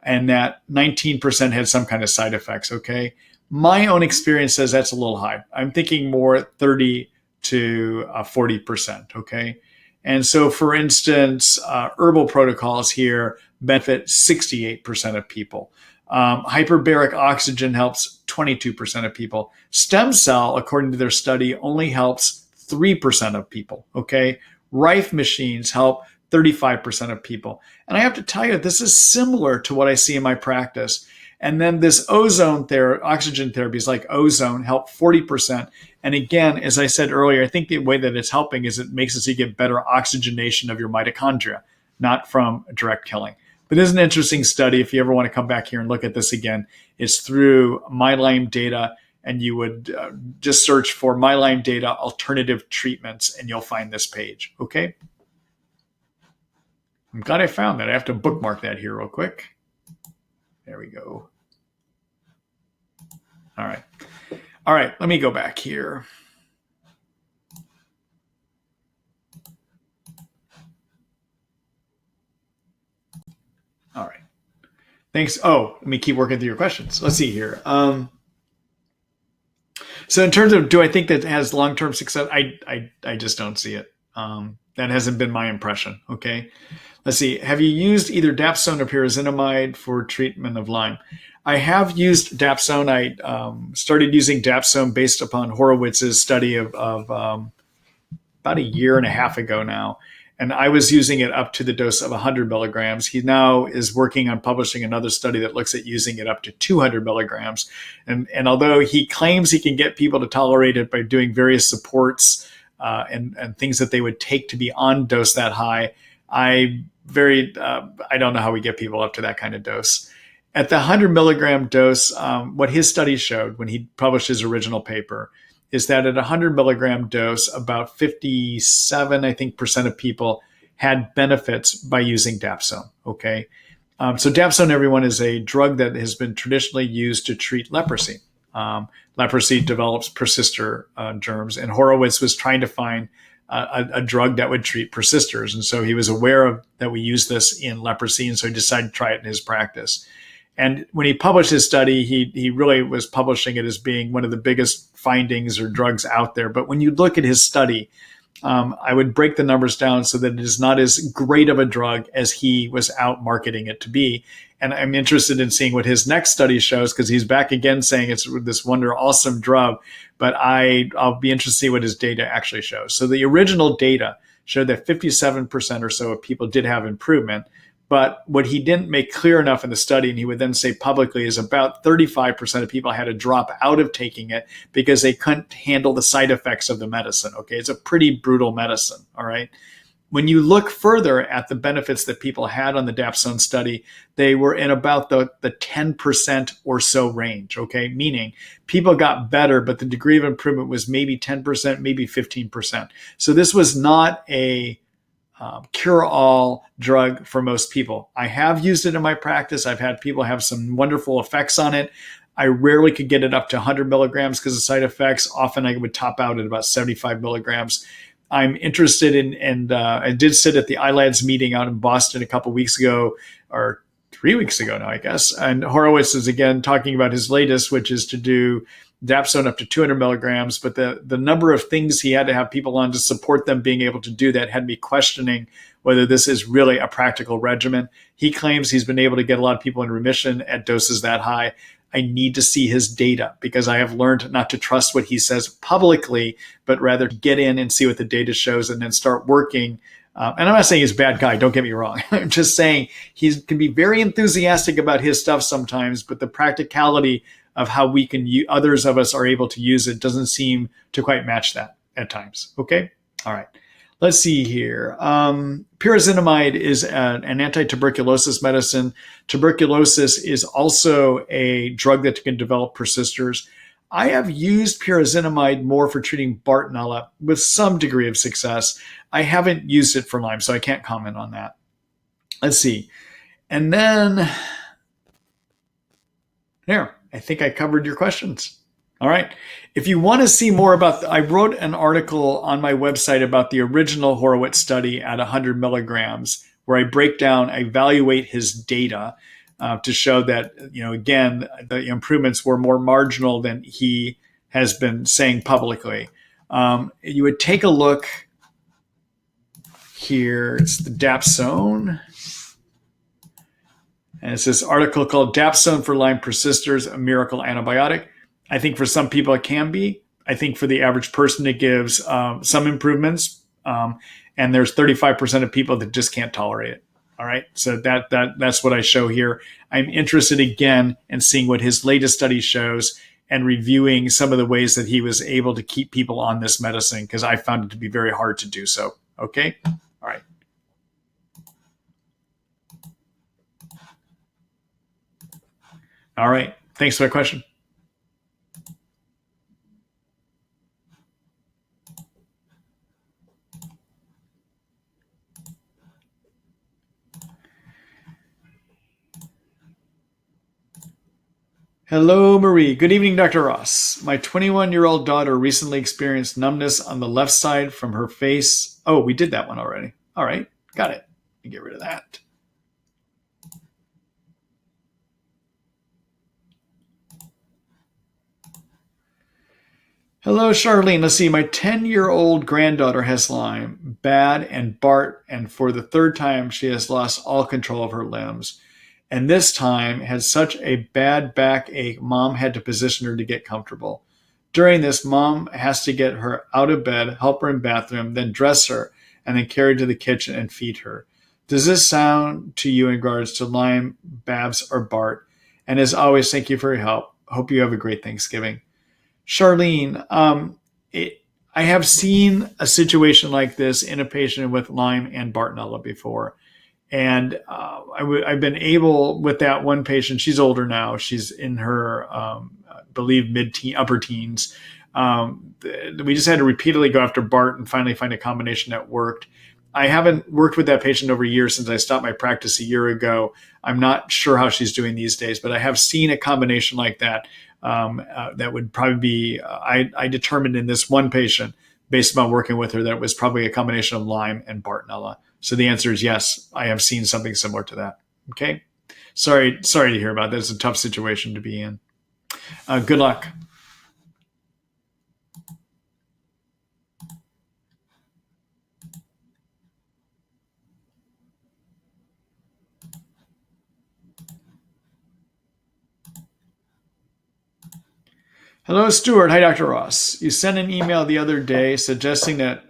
and that 19% had some kind of side effects, okay? My own experience says that's a little high. I'm thinking more 30 to 40%, okay? And so, for instance, herbal protocols here benefit 68% of people. Hyperbaric oxygen helps 22% of people. Stem cell, according to their study, only helps 3% of people, okay? Rife machines help 35% of people. And I have to tell you, this is similar to what I see in my practice. And then this ozone oxygen therapies like ozone help 40%. And again, as I said earlier, I think the way that it's helping is it makes it so you get better oxygenation of your mitochondria, not from direct killing. But it is an interesting study. If you ever want to come back here and look at this again, it's through My Lyme Data, and you would just search for My Lyme Data alternative treatments, and you'll find this page, okay? I'm glad I found that. I have to bookmark that here real quick. There we go. All right, let me go back here. All right. Thanks. Oh, let me keep working through your questions. Let's see here. So in terms of, do I think that has long-term success? I just don't see it. That hasn't been my impression. Okay. Let's see. Have you used either Dapsone or pyrazinamide for treatment of Lyme? I have used Dapsone. I started using Dapsone based upon Horowitz's study of about a year and a half ago now. And I was using it up to the dose of 100 milligrams. He now is working on publishing another study that looks at using it up to 200 milligrams. And although he claims he can get people to tolerate it by doing various supports and things that they would take to be on dose that high, I don't know how we get people up to that kind of dose. At the 100 milligram dose, what his study showed when he published his original paper is that at a 100 milligram dose, about 57, I think, percent of people had benefits by using Dapsone. Okay. So Dapsone, everyone, is a drug that has been traditionally used to treat leprosy. Leprosy develops persister germs, and Horowitz was trying to find a drug that would treat persisters. And so he was aware of that we use this in leprosy, and so he decided to try it in his practice. And when he published his study, he really was publishing it as being one of the biggest findings or drugs out there. But when you look at his study, I would break the numbers down so that it is not as great of a drug as he was out marketing it to be. And I'm interested in seeing what his next study shows, because he's back again saying it's this awesome drug. But I'll be interested to see what his data actually shows. So the original data showed that 57% or so of people did have improvement. But what he didn't make clear enough in the study, and he would then say publicly, is about 35% of people had to drop out of taking it because they couldn't handle the side effects of the medicine. Okay, it's a pretty brutal medicine. All right. When you look further at the benefits that people had on the Dapsone study, they were in about the 10% or so range. Okay, meaning people got better, but the degree of improvement was maybe 10%, maybe 15%. So this was not a cure-all drug for most people. I have used it in my practice. I've had people have some wonderful effects on it. I rarely could get it up to 100 milligrams because of side effects. Often I would top out at about 75 milligrams. I'm interested in, and I did sit at the ILADS meeting out in Boston a couple weeks ago, or 3 weeks ago now, I guess. And Horowitz is again talking about his latest, which is to do Dapsone up to 200 milligrams, but the number of things he had to have people on to support them being able to do that had me questioning whether this is really a practical regimen. He claims he's been able to get a lot of people in remission at doses that high. I need to see his data because I have learned not to trust what he says publicly, but rather get in and see what the data shows and then start working. And I'm not saying he's a bad guy, don't get me wrong. I'm just saying he can be very enthusiastic about his stuff sometimes, but the practicality of how we can others of us are able to use it doesn't seem to quite match that at times. Okay. All right. Let's see here. Pyrazinamide is an anti-tuberculosis medicine. Tuberculosis is also a drug that can develop persisters. I have used pyrazinamide more for treating Bartonella with some degree of success. I haven't used it for Lyme, so I can't comment on that. Let's see. And then here. I think I covered your questions. All right. If you want to see more about, I wrote an article on my website about the original Horowitz study at 100 milligrams, where I break down, I evaluate his data to show that, again, the improvements were more marginal than he has been saying publicly. You would take a look here. It's the Dapsone. And it's this article called Dapsone for Lyme Persisters, a Miracle Antibiotic. I think for some people it can be. I think for the average person it gives some improvements. And there's 35% of people that just can't tolerate it. All right. So that's what I show here. I'm interested again in seeing what his latest study shows and reviewing some of the ways that he was able to keep people on this medicine, because I found it to be very hard to do so. Okay. All right. All right. Thanks for that question. Hello, Marie. Good evening, Dr. Ross. My 21-year-old daughter recently experienced numbness on the left side from her face. Oh, we did that one already. All right. Got it. Let me get rid of that. Hello, Charlene. Let's see. My 10-year-old granddaughter has Lyme, bad, and Bart, and for the third time, she has lost all control of her limbs. And this time had such a bad backache, mom had to position her to get comfortable. During this, mom has to get her out of bed, help her in bathroom, then dress her, and then carry her to the kitchen and feed her. Does this sound to you in regards to Lyme, Babs, or Bart? And as always, thank you for your help. Hope you have a great Thanksgiving. Charlene, I have seen a situation like this in a patient with Lyme and Bartonella before. And I've been able, with that one patient, she's older now. She's in her, I believe, upper teens. We just had to repeatedly go after Bart and finally find a combination that worked. I haven't worked with that patient over a year since I stopped my practice a year ago. I'm not sure how she's doing these days, but I have seen a combination like that. That would probably be, I determined in this one patient, based upon working with her, that it was probably a combination of Lyme and Bartonella. So the answer is yes, I have seen something similar to that. Okay. Sorry to hear about that. It's a tough situation to be in. Good luck. Hello, Stuart. Hi, Dr. Ross. You sent an email the other day suggesting that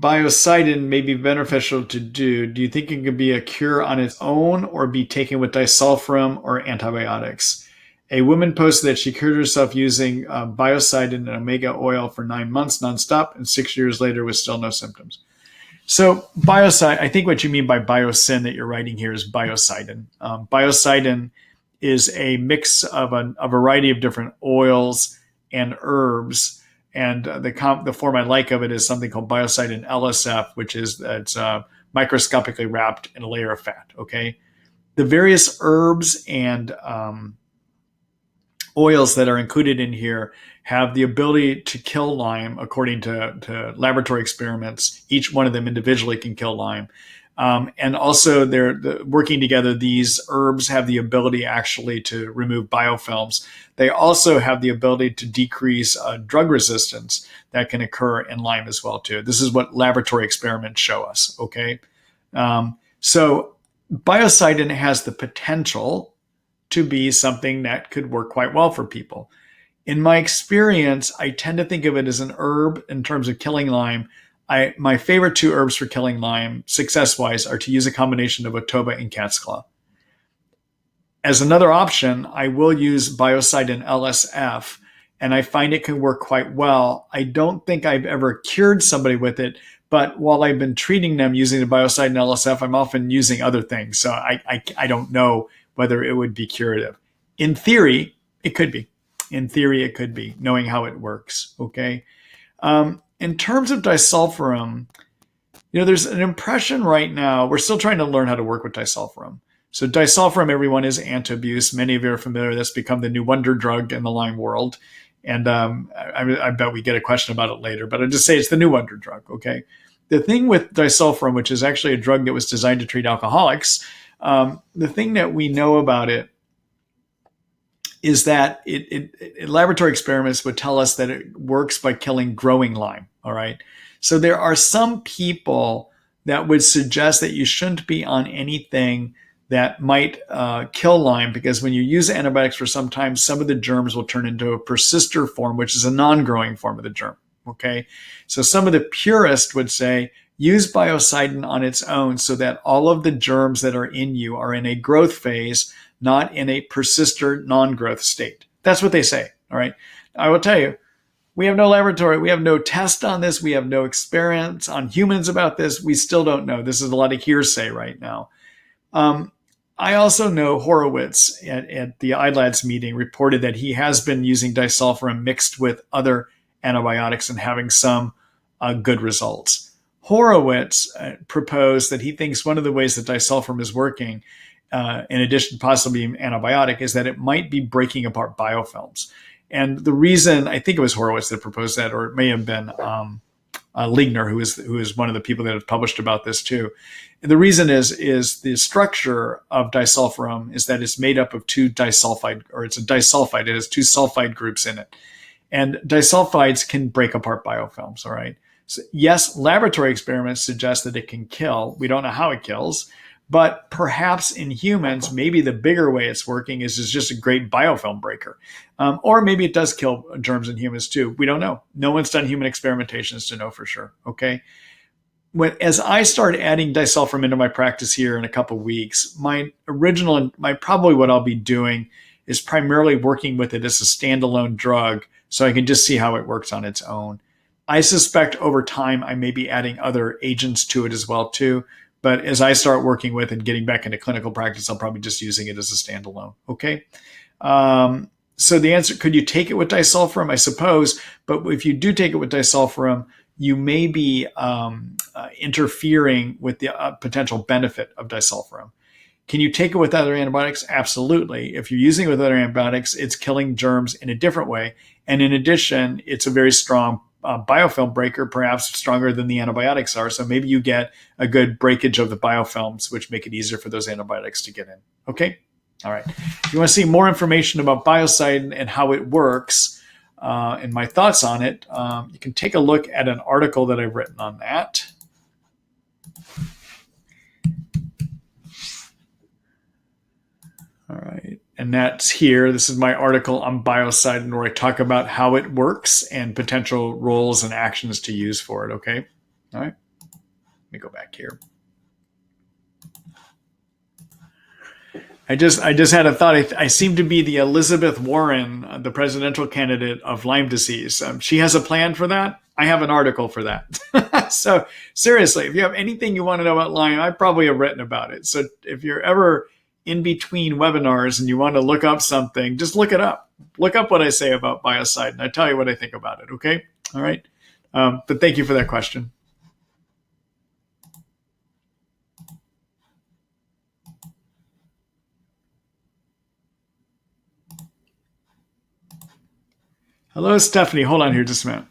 Biocidin may be beneficial to do. Do you think it could be a cure on its own or be taken with disulfiram or antibiotics? A woman posted that she cured herself using Biocidin and omega oil for 9 months nonstop, and 6 years later with still no symptoms. So Biocidin, I think what you mean by Biocin that you're writing here is Biocidin. Biocidin is a mix of a variety of different oils and herbs. And the form I like of it is something called Bio-Sidin LSF, which is it's microscopically wrapped in a layer of fat. Okay, the various herbs and oils that are included in here have the ability to kill Lyme according to laboratory experiments. Each one of them individually can kill Lyme. And also, they're working together. These herbs have the ability actually to remove biofilms. They also have the ability to decrease drug resistance that can occur in Lyme as well too. This is what laboratory experiments show us. Okay, so Biocidin has the potential to be something that could work quite well for people. In my experience, I tend to think of it as an herb in terms of killing Lyme. My favorite 2 herbs for killing Lyme, success-wise, are to use a combination of Otoba and cat's claw. As another option, I will use Bio-Sidin LSF, and I find it can work quite well. I don't think I've ever cured somebody with it, but while I've been treating them using the Bio-Sidin LSF, I'm often using other things. So I don't know whether it would be curative. In theory, it could be. In theory, it could be, knowing how it works. Okay. In terms of disulfiram, there's an impression right now. We're still trying to learn how to work with disulfiram. So disulfiram, everyone, is anti-abuse. Many of you are familiar. That's become the new wonder drug in the Lyme world. And I bet we get a question about it later, but I'll just say it's the new wonder drug. Okay. The thing with disulfiram, which is actually a drug that was designed to treat alcoholics, the thing that we know about it is that laboratory experiments would tell us that it works by killing growing Lyme. All right. So there are some people that would suggest that you shouldn't be on anything that might kill Lyme, because when you use antibiotics for some time, some of the germs will turn into a persister form, which is a non-growing form of the germ. Okay. So some of the purists would say, use Biocidin on its own so that all of the germs that are in you are in a growth phase, not in a persister non-growth state. That's what they say. All right. I will tell you, we have no laboratory. We have no test on this. We have no experience on humans about this. We still don't know. This is a lot of hearsay right now. I also know Horowitz at the ILADS meeting reported that he has been using disulfiram mixed with other antibiotics and having some good results. Horowitz proposed that he thinks one of the ways that disulfiram is working, in addition to possibly antibiotic, is that it might be breaking apart biofilms. And the reason, I think it was Horowitz that proposed that, or it may have been Ligner, who is one of the people that have published about this too. And the reason is the structure of disulfiram is that it's made up of 2 disulfide, or it's a disulfide. It has 2 sulfide groups in it. And disulfides can break apart biofilms, all right? So yes, laboratory experiments suggest that it can kill. We don't know how it kills, But perhaps in humans, maybe the bigger way it's working is just a great biofilm breaker. Or maybe it does kill germs in humans too. We don't know. No one's done human experimentations to know for sure. Okay. As I start adding disulfiram into my practice here in a couple of weeks, probably what I'll be doing is primarily working with it as a standalone drug so I can just see how it works on its own. I suspect over time I may be adding other agents to it as well too. But as I start working with and getting back into clinical practice, I'll probably just using it as a standalone. Okay. So the answer, could you take it with disulfiram? I suppose. But if you do take it with disulfiram, you may be interfering with the potential benefit of disulfiram. Can you take it with other antibiotics? Absolutely. If you're using it with other antibiotics, it's killing germs in a different way. And in addition, it's a very strong biofilm breaker, perhaps stronger than the antibiotics are. So maybe you get a good breakage of the biofilms, which make it easier for those antibiotics to get in. Okay? All right. If you want to see more information about Biocidin and how it works and my thoughts on it, you can take a look at an article that I've written on that. All right. And that's here. This is my article on Biocidin where I talk about how it works and potential roles and actions to use for it. Okay. All right. Let me go back here. I just had a thought. I seem to be the Elizabeth Warren, the presidential candidate of Lyme disease. She has a plan for that. I have an article for that. So seriously, if you have anything you want to know about Lyme, I probably have written about it. So if you're ever in between webinars and you want to look up something, just look it up. Look up what I say about Biocidin. I tell you what I think about it. Okay. All right. But thank you for that question. Hello, Stephanie. Hold on here just a minute.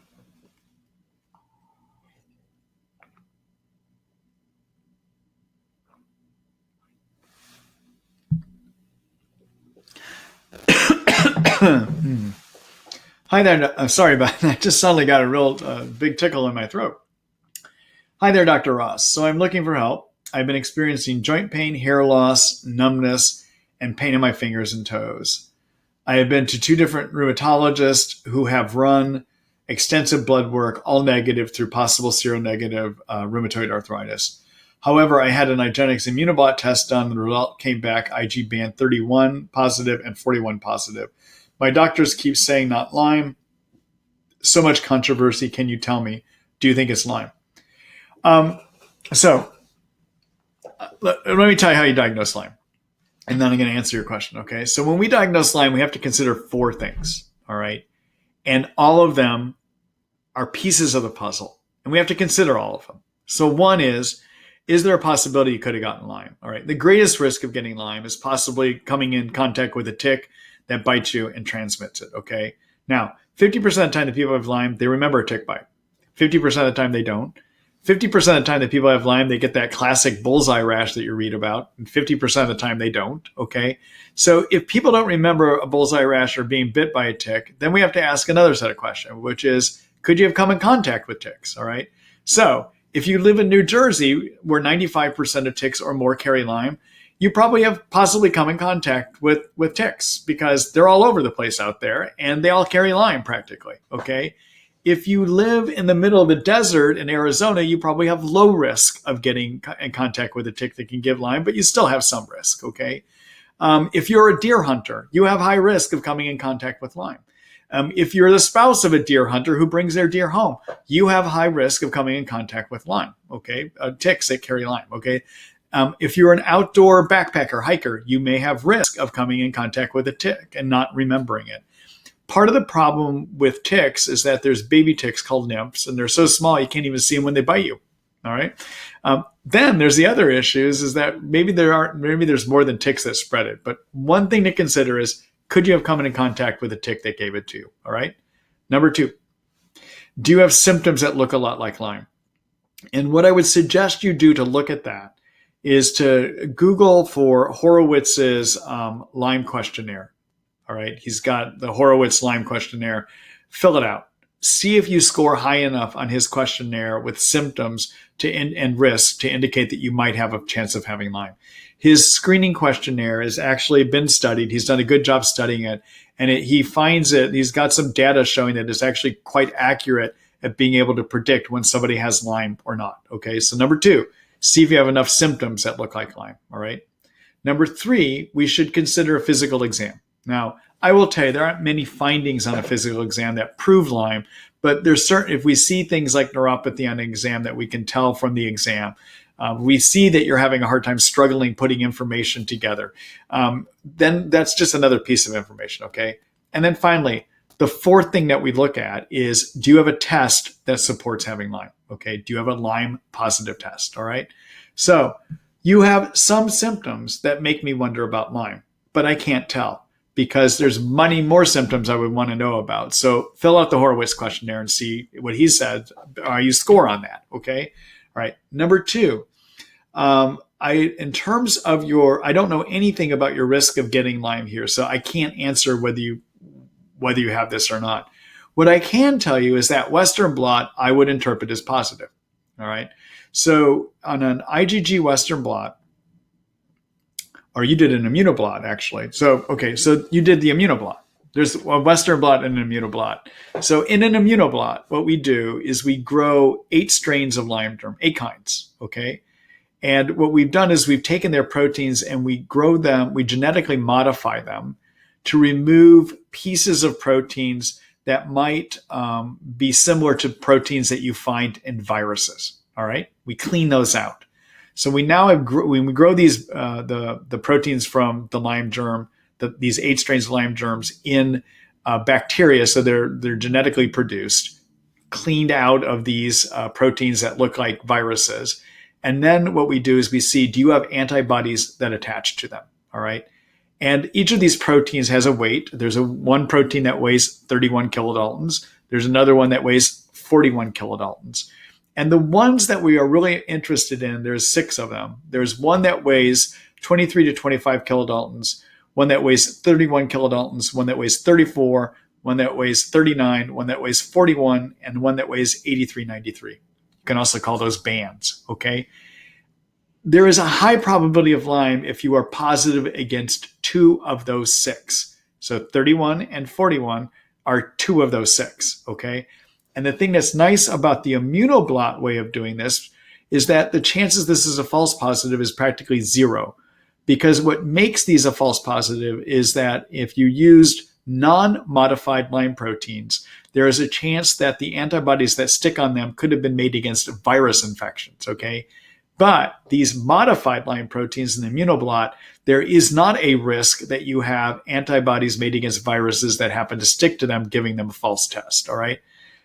Hi there. I'm sorry about that. I just suddenly got a real big tickle in my throat. Hi there, Dr. Ross. So I'm looking for help. I've been experiencing joint pain, hair loss, numbness, and pain in my fingers and toes. I have been to 2 different rheumatologists who have run extensive blood work, all negative through possible seronegative rheumatoid arthritis. However, I had an IGenex Immunoblot test done. The result came back IG band 31 positive and 41 positive. My doctors keep saying not Lyme. So much controversy. Can you tell me? Do you think it's Lyme? So let me tell you how you diagnose Lyme. And then I'm going to answer your question. Okay. So when we diagnose Lyme, we have to consider 4 things. All right. And all of them are pieces of the puzzle. And we have to consider all of them. So one is there a possibility you could have gotten Lyme? All right. The greatest risk of getting Lyme is possibly coming in contact with a tick that bites you and transmits it. Okay. Now, 50% of the time that people have Lyme, they remember a tick bite. 50% of the time they don't. 50% of the time that people have Lyme, they get that classic bullseye rash that you read about. And 50% of the time they don't. Okay. So if people don't remember a bullseye rash or being bit by a tick, then we have to ask another set of questions, which is, could you have come in contact with ticks? All right. So if you live in New Jersey, where 95% of ticks or more carry Lyme, you probably have possibly come in contact with ticks because they're all over the place out there and they all carry Lyme practically. Okay. If you live in the middle of the desert in Arizona, you probably have low risk of getting in contact with a tick that can give Lyme, but you still have some risk. Okay. If you're a deer hunter, you have high risk of coming in contact with Lyme. If you're the spouse of a deer hunter who brings their deer home, you have high risk of coming in contact with Lyme. Okay. Ticks that carry Lyme. Okay. If you're an outdoor backpacker, hiker, you may have risk of coming in contact with a tick and not remembering it. Part of the problem with ticks is that there's baby ticks called nymphs, and they're so small you can't even see them when they bite you. All right. Then there's the other issues is that maybe there's more than ticks that spread it. But one thing to consider is, could you have come in contact with a tick that gave it to you? All right. Number 2, do you have symptoms that look a lot like Lyme? And what I would suggest you do to look at that is to Google for Horowitz's Lyme questionnaire. All right. He's got the Horowitz Lyme questionnaire. Fill it out. See if you score high enough on his questionnaire with symptoms and risk to indicate that you might have a chance of having Lyme. His screening questionnaire has actually been studied. He's done a good job studying it, and he finds it. He's got some data showing that it's actually quite accurate at being able to predict when somebody has Lyme or not. Okay, so number 2, see if you have enough symptoms that look like Lyme. All right. Number 3, we should consider a physical exam. Now, I will tell you, there aren't many findings on a physical exam that prove Lyme, but there's certain, if we see things like neuropathy on an exam that we can tell from the exam, we see that you're having a hard time struggling putting information together, then that's just another piece of information, okay? And then finally, the 4th thing that we look at is, do you have a test that supports having Lyme, okay? Do you have a Lyme positive test, all right? So you have some symptoms that make me wonder about Lyme, but I can't tell, because there's many more symptoms I would want to know about. So fill out the Horowitz questionnaire and see what he said. You score on that, okay? All right. Number 2, in terms of I don't know anything about your risk of getting Lyme here, so I can't answer whether you have this or not. What I can tell you is that Western blot I would interpret as positive, all right? So on an IgG Western blot, or you did an immunoblot, actually. So you did the immunoblot. There's a Western blot and an immunoblot. So in an immunoblot, what we do is we grow 8 strains of Lyme germ, 8 kinds, okay? And what we've done is we've taken their proteins and we grow them, we genetically modify them to remove pieces of proteins that might be similar to proteins that you find in viruses, all right? We clean those out. So we now have, when we grow these, the proteins from the Lyme germ, these 8 strains of Lyme germs in bacteria, so they're genetically produced, cleaned out of these proteins that look like viruses. And then what we do is we see, do you have antibodies that attach to them, all right? And each of these proteins has a weight. There's one protein that weighs 31 kilodaltons. There's another one that weighs 41 kilodaltons. And the ones that we are really interested in, there's 6 of them. There's one that weighs 23 to 25 kilodaltons, one that weighs 31 kilodaltons, one that weighs 34, one that weighs 39, one that weighs 41, and one that weighs 8393. You can also call those bands, okay? There is a high probability of Lyme if you are positive against 2 of those 6. So 31 and 41 are 2 of those 6, okay? And the thing that's nice about the immunoblot way of doing this is that the chances this is a false positive is practically 0. Because what makes these a false positive is that if you used non-modified Lyme proteins, there is a chance that the antibodies that stick on them could have been made against virus infections, okay? But these modified Lyme proteins in the immunoblot, there is not a risk that you have antibodies made against viruses that happen to stick to them, giving them a false test, all right?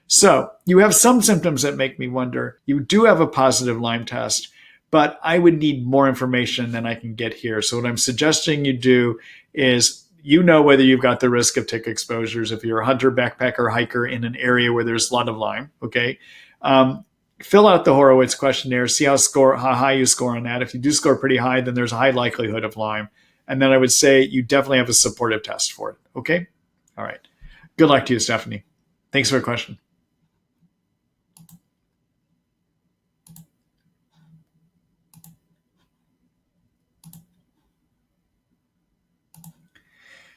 So you have some symptoms that make me wonder. You do have a positive Lyme test, but I would need more information than I can get here. So what I'm suggesting you do is, you know whether you've got the risk of tick exposures if you're a hunter, backpacker, hiker in an area where there's a lot of Lyme, okay? Fill out the Horowitz questionnaire, see how high you score on that. If you do score pretty high, then there's a high likelihood of Lyme. And then I would say you definitely have a supportive test for it, okay? All right. Good luck to you, Stephanie. Thanks for the question.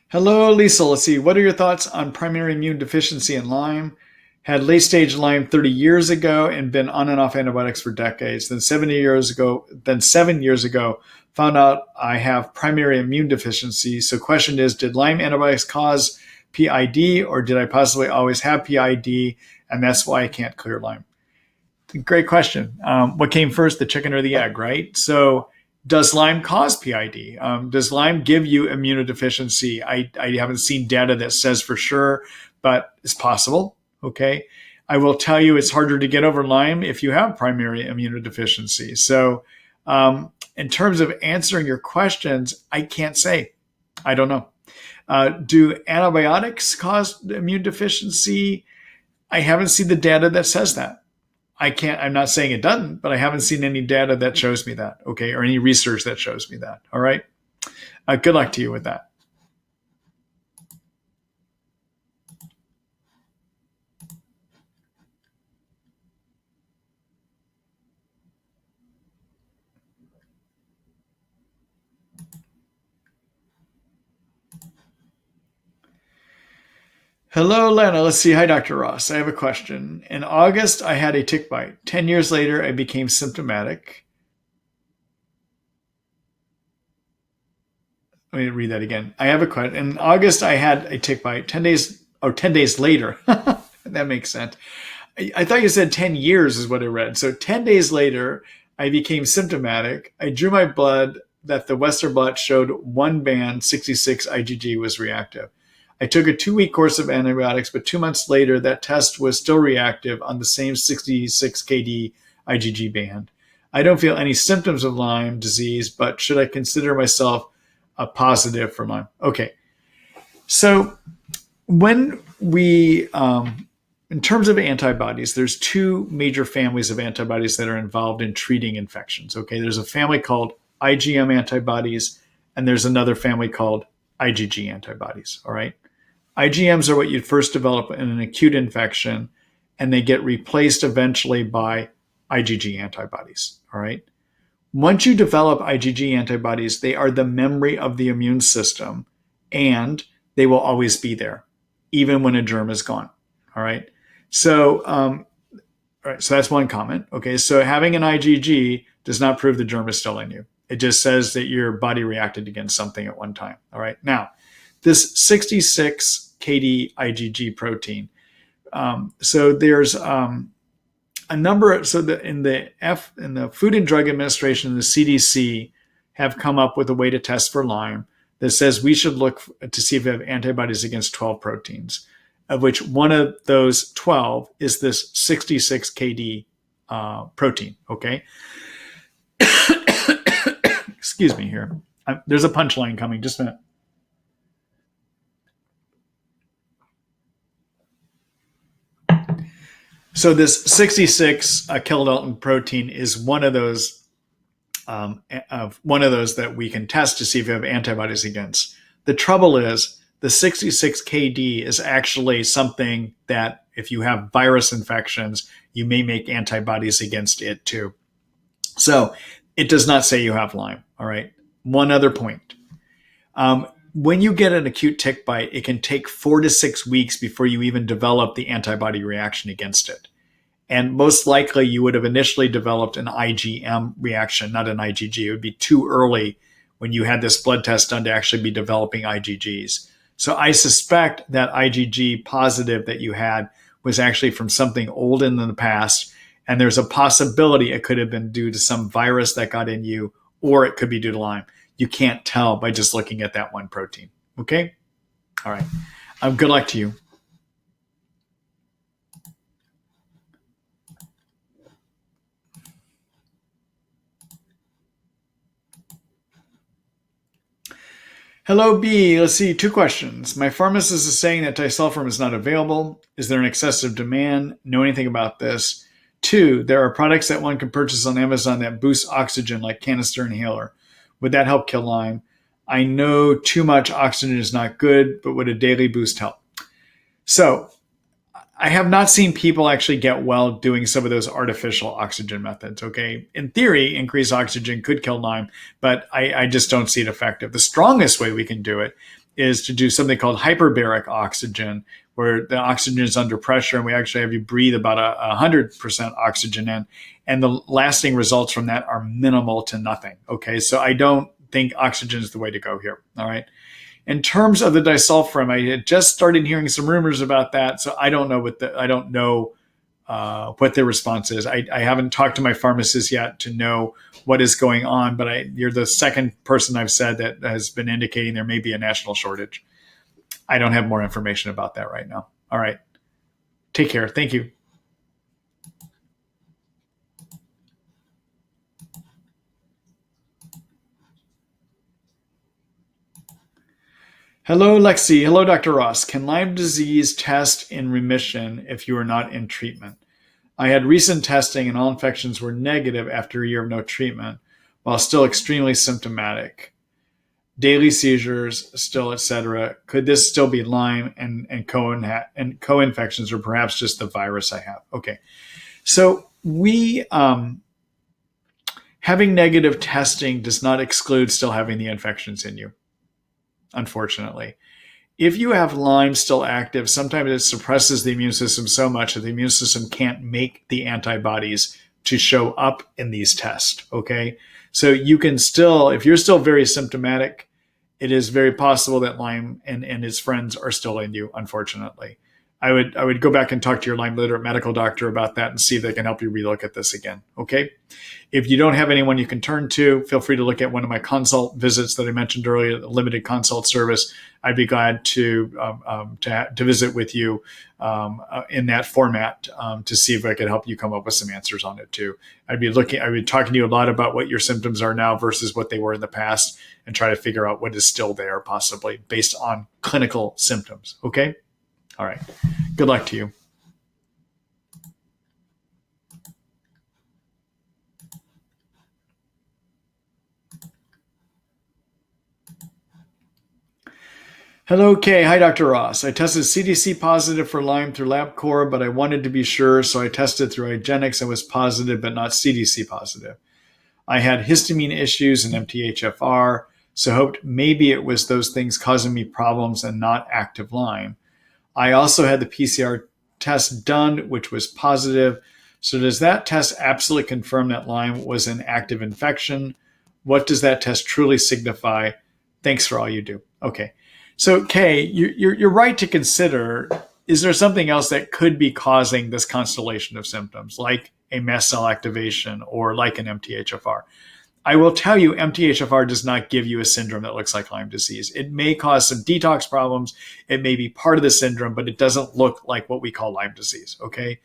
Hello, Lisa. Let's see. What are your thoughts on primary immune deficiency in Lyme? Had late stage Lyme 30 years ago and been on and off antibiotics for decades. Then 7 years ago, found out I have primary immune deficiency. So question is, did Lyme antibiotics cause PID, or did I possibly always have PID and that's why I can't clear Lyme? Great question. What came first, the chicken or the egg, right? So does Lyme cause PID? Does Lyme give you immunodeficiency? I haven't seen data that says for sure, but it's possible, okay? I will tell you it's harder to get over Lyme if you have primary immunodeficiency. So in terms of answering your questions, I can't say. I don't know. Do antibiotics cause immune deficiency? I haven't seen the data that says that. I'm not saying it doesn't, but I haven't seen any data that shows me that, okay, or any research that shows me that, all right? Good luck to you with that. Hello, Lena. Let's see. Hi, Dr. Ross. I have a question. In August, I had a tick bite. 10 years later, I became symptomatic. Let me read that again. I have a question. In August, I had a tick bite. 10 days later. That makes sense. I thought you said 10 years is what I read. So 10 days later, I became symptomatic. I drew my blood that the Western blot showed one band 66 IgG was reactive. I took a 2-week course of antibiotics, but 2 months later, that test was still reactive on the same 66 kD IgG band. I don't feel any symptoms of Lyme disease, but should I consider myself a positive for Lyme? Okay. So when we, in terms of antibodies, there's 2 major families of antibodies that are involved in treating infections. Okay. There's a family called IgM antibodies, and there's another family called IgG antibodies. All right. IgMs are what you first develop in an acute infection, and they get replaced eventually by IgG antibodies. All right. Once you develop IgG antibodies, they are the memory of the immune system, and they will always be there, even when a germ is gone. All right. So, so that's one comment. Okay. So having an IgG does not prove the germ is still in you. It just says that your body reacted against something at one time. All right. Now, this 66 kD IgG protein. So there's a number. So in the Food and Drug Administration and the CDC have come up with a way to test for Lyme that says we should look to see if we have antibodies against 12 proteins, of which one of those 12 is this 66 kD protein. Okay. Excuse me here. There's a punchline coming. Just a minute. So this 66 kilodalton protein is one of those that we can test to see if you have antibodies against. The trouble is the 66 kD is actually something that if you have virus infections, you may make antibodies against it too. So it does not say you have Lyme. All right. One other point. When you get an acute tick bite, it can take 4 to 6 weeks before you even develop the antibody reaction against it. And most likely you would have initially developed an IgM reaction, not an IgG. It would be too early when you had this blood test done to actually be developing IgGs. So I suspect that IgG positive that you had was actually from something old in the past. And there's a possibility it could have been due to some virus that got in you, or it could be due to Lyme. You can't tell by just looking at that one protein. Okay? All right. Good luck to you. Hello, B. Let's see. 2 questions. My pharmacist is saying that disulfiram is not available. Is there an excessive demand? Know anything about this? 2, there are products that one can purchase on Amazon that boost oxygen, like canister inhaler. Would that help kill Lyme? I know too much oxygen is not good, but would a daily boost help? So I have not seen people actually get well doing some of those artificial oxygen methods. Okay. In theory, increased oxygen could kill Lyme, but I just don't see it effective. The strongest way we can do it is to do something called hyperbaric oxygen, where the oxygen is under pressure and we actually have you breathe about 100% oxygen in. And the lasting results from that are minimal to nothing. Okay. So I don't think oxygen is the way to go here. All right. In terms of the disulfiram, I had just started hearing some rumors about that, so I don't know what their response is. I haven't talked to my pharmacist yet to know what is going on, but you're the second person I've said that has been indicating there may be a national shortage. I don't have more information about that right now. All right, take care. Thank you. Hello, Lexi. Hello, Dr. Ross. Can Lyme disease test in remission if you are not in treatment? I had recent testing and all infections were negative after a year of no treatment, while still extremely symptomatic. Daily seizures, still, etc. Could this still be Lyme and co-infections, or perhaps just the virus I have? Okay. So we having negative testing does not exclude still having the infections in you, unfortunately. If you have Lyme still active, sometimes it suppresses the immune system so much that the immune system can't make the antibodies to show up in these tests, okay? So you can still, if you're still very symptomatic, it is very possible that Lyme and its friends are still in you, unfortunately. I would go back and talk to your Lyme literate medical doctor about that and see if they can help you relook at this again, okay? If you don't have anyone you can turn to, feel free to look at one of my consult visits that I mentioned earlier, the limited consult service. I'd be glad to visit with you in that format to see if I could help you come up with some answers on it too. I'd be talking to you a lot about what your symptoms are now versus what they were in the past, and try to figure out what is still there possibly based on clinical symptoms. Okay? All right. Good luck to you. Hello, Kay. Hi, Dr. Ross. I tested CDC positive for Lyme through LabCorp, but I wanted to be sure, so I tested through IGenex and was positive, but not CDC positive. I had histamine issues and MTHFR, so hoped maybe it was those things causing me problems and not active Lyme. I also had the PCR test done, which was positive. So does that test absolutely confirm that Lyme was an active infection? What does that test truly signify? Thanks for all you do. Okay. So, Kay, you're right to consider, is there something else that could be causing this constellation of symptoms, like a mast cell activation or like an MTHFR? I will tell you, MTHFR does not give you a syndrome that looks like Lyme disease. It may cause some detox problems. It may be part of the syndrome, but it doesn't look like what we call Lyme disease, okay?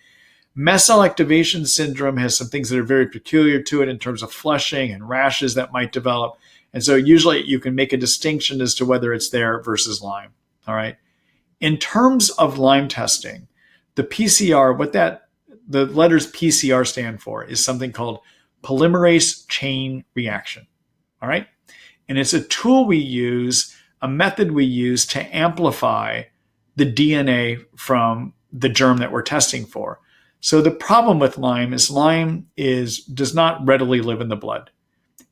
Mast cell activation syndrome has some things that are very peculiar to it in terms of flushing and rashes that might develop. And so usually you can make a distinction as to whether it's there versus Lyme, all right? In terms of Lyme testing, the PCR, the letters PCR stand for is something called polymerase chain reaction, all right? And it's a tool we use, a method we use to amplify the DNA from the germ that we're testing for. So the problem with Lyme does not readily live in the blood.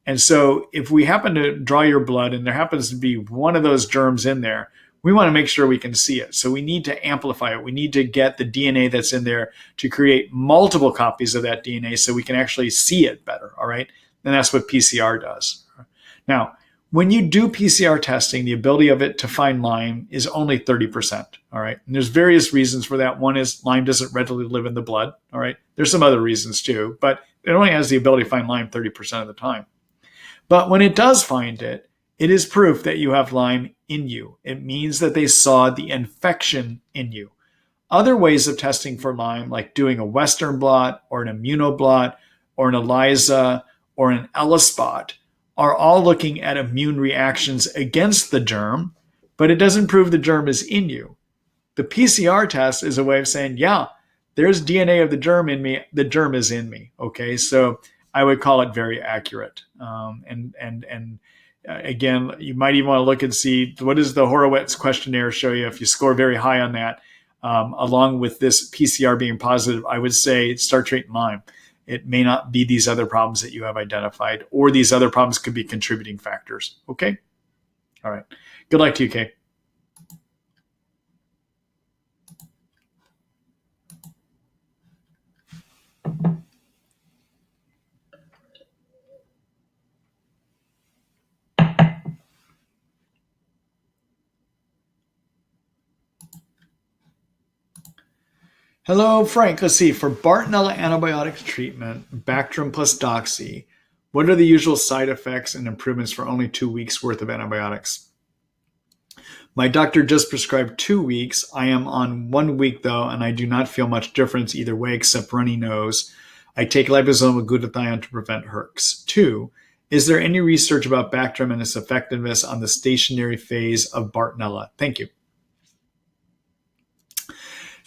And so if we happen to draw your blood and there happens to be one of those germs in there, we want to make sure we can see it. So we need to amplify it. We need to get the DNA that's in there to create multiple copies of that DNA so we can actually see it better, all right? And that's what PCR does. Now, when you do PCR testing, the ability of it to find Lyme is only 30%, all right? And there's various reasons for that. One is Lyme doesn't readily live in the blood, all right? There's some other reasons too, but it only has the ability to find Lyme 30% of the time. But when it does find it, it is proof that you have Lyme in you. It means that they saw the infection in you. Other ways of testing for Lyme, like doing a Western blot or an immunoblot or an ELISA or an ELISpot, are all looking at immune reactions against the germ, but it doesn't prove the germ is in you. The PCR test is a way of saying, yeah, there's DNA of the germ in me. The germ is in me. Okay, so I would call it very accurate. Again, you might even want to look and see, what does the Horowitz questionnaire show you? If you score very high on that, along with this PCR being positive, I would say start treating Lyme. It may not be these other problems that you have identified, or these other problems could be contributing factors. Okay? All right. Good luck to you, Kay. Hello, Frank. Let's see. For Bartonella antibiotic treatment, Bactrim plus Doxy, what are the usual side effects and improvements for only 2 weeks worth of antibiotics? My doctor just prescribed 2 weeks. I am on 1 week though, and I do not feel much difference either way except runny nose. I take liposomal glutathione to prevent herx. 2, is there any research about Bactrim and its effectiveness on the stationary phase of Bartonella? Thank you.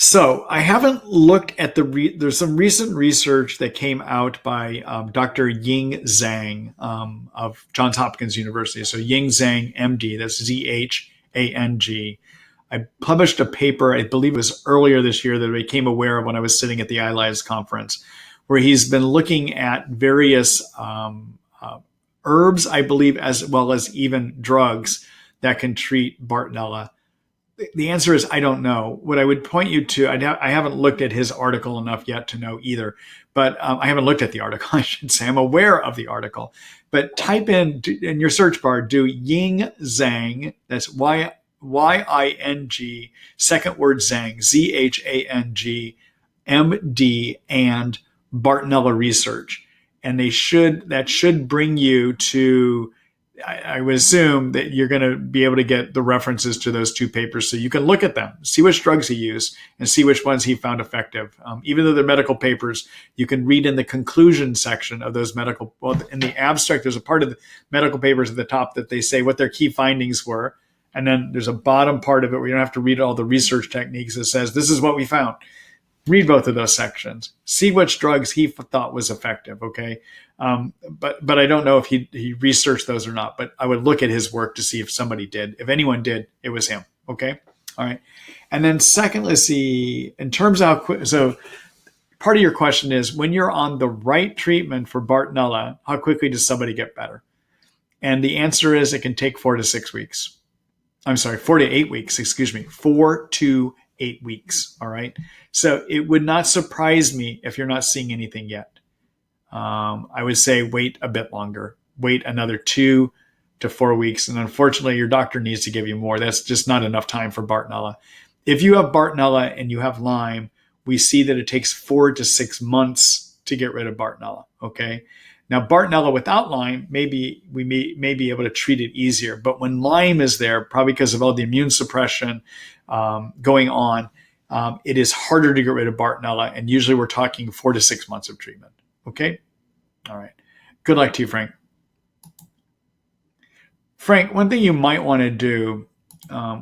So I haven't looked at there's some recent research that came out by Dr. Ying Zhang of Johns Hopkins University. So Ying Zhang, MD, that's Zhang. I published a paper, I believe it was earlier this year, that I became aware of when I was sitting at the iLives conference, where he's been looking at various herbs, I believe, as well as even drugs that can treat Bartonella. the answer is I don't know. What I would point you to, I haven't looked at his article enough yet to know either, but I haven't looked at the article, I should say. I'm aware of the article. But type in your search bar, do Ying Zhang, that's Ying, second word Zhang, Zhang, MD, and Bartonella research. And that should bring you to, I would assume that you're going to be able to get the references to those two papers so you can look at them, see which drugs he used, and see which ones he found effective. Even though they're medical papers, you can read in the conclusion section of those in the abstract, there's a part of the medical papers at the top that they say what their key findings were. And then there's a bottom part of it where you don't have to read all the research techniques that says, this is what we found. Read both of those sections. See which drugs he thought was effective, okay? But I don't know if he researched those or not, but I would look at his work to see if somebody did. If anyone did, it was him, okay? All right. And then second, let's see, in terms of how quick, so part of your question is, when you're on the right treatment for Bartonella, how quickly does somebody get better? And the answer is it can take 4 to 6 weeks. I'm sorry, 4 to 8 weeks, 4 to 8 weeks, all right? So it would not surprise me if you're not seeing anything yet. I would say wait a bit longer. Wait another 2 to 4 weeks. And unfortunately, your doctor needs to give you more. That's just not enough time for Bartonella. If you have Bartonella and you have Lyme, we see that it takes 4 to 6 months to get rid of Bartonella, okay? Now, Bartonella without Lyme, maybe we may be able to treat it easier. But when Lyme is there, probably because of all the immune suppression going on, it is harder to get rid of Bartonella. And usually we're talking 4 to 6 months of treatment. Okay? All right. Good luck to you, Frank. Frank, one thing you might want to do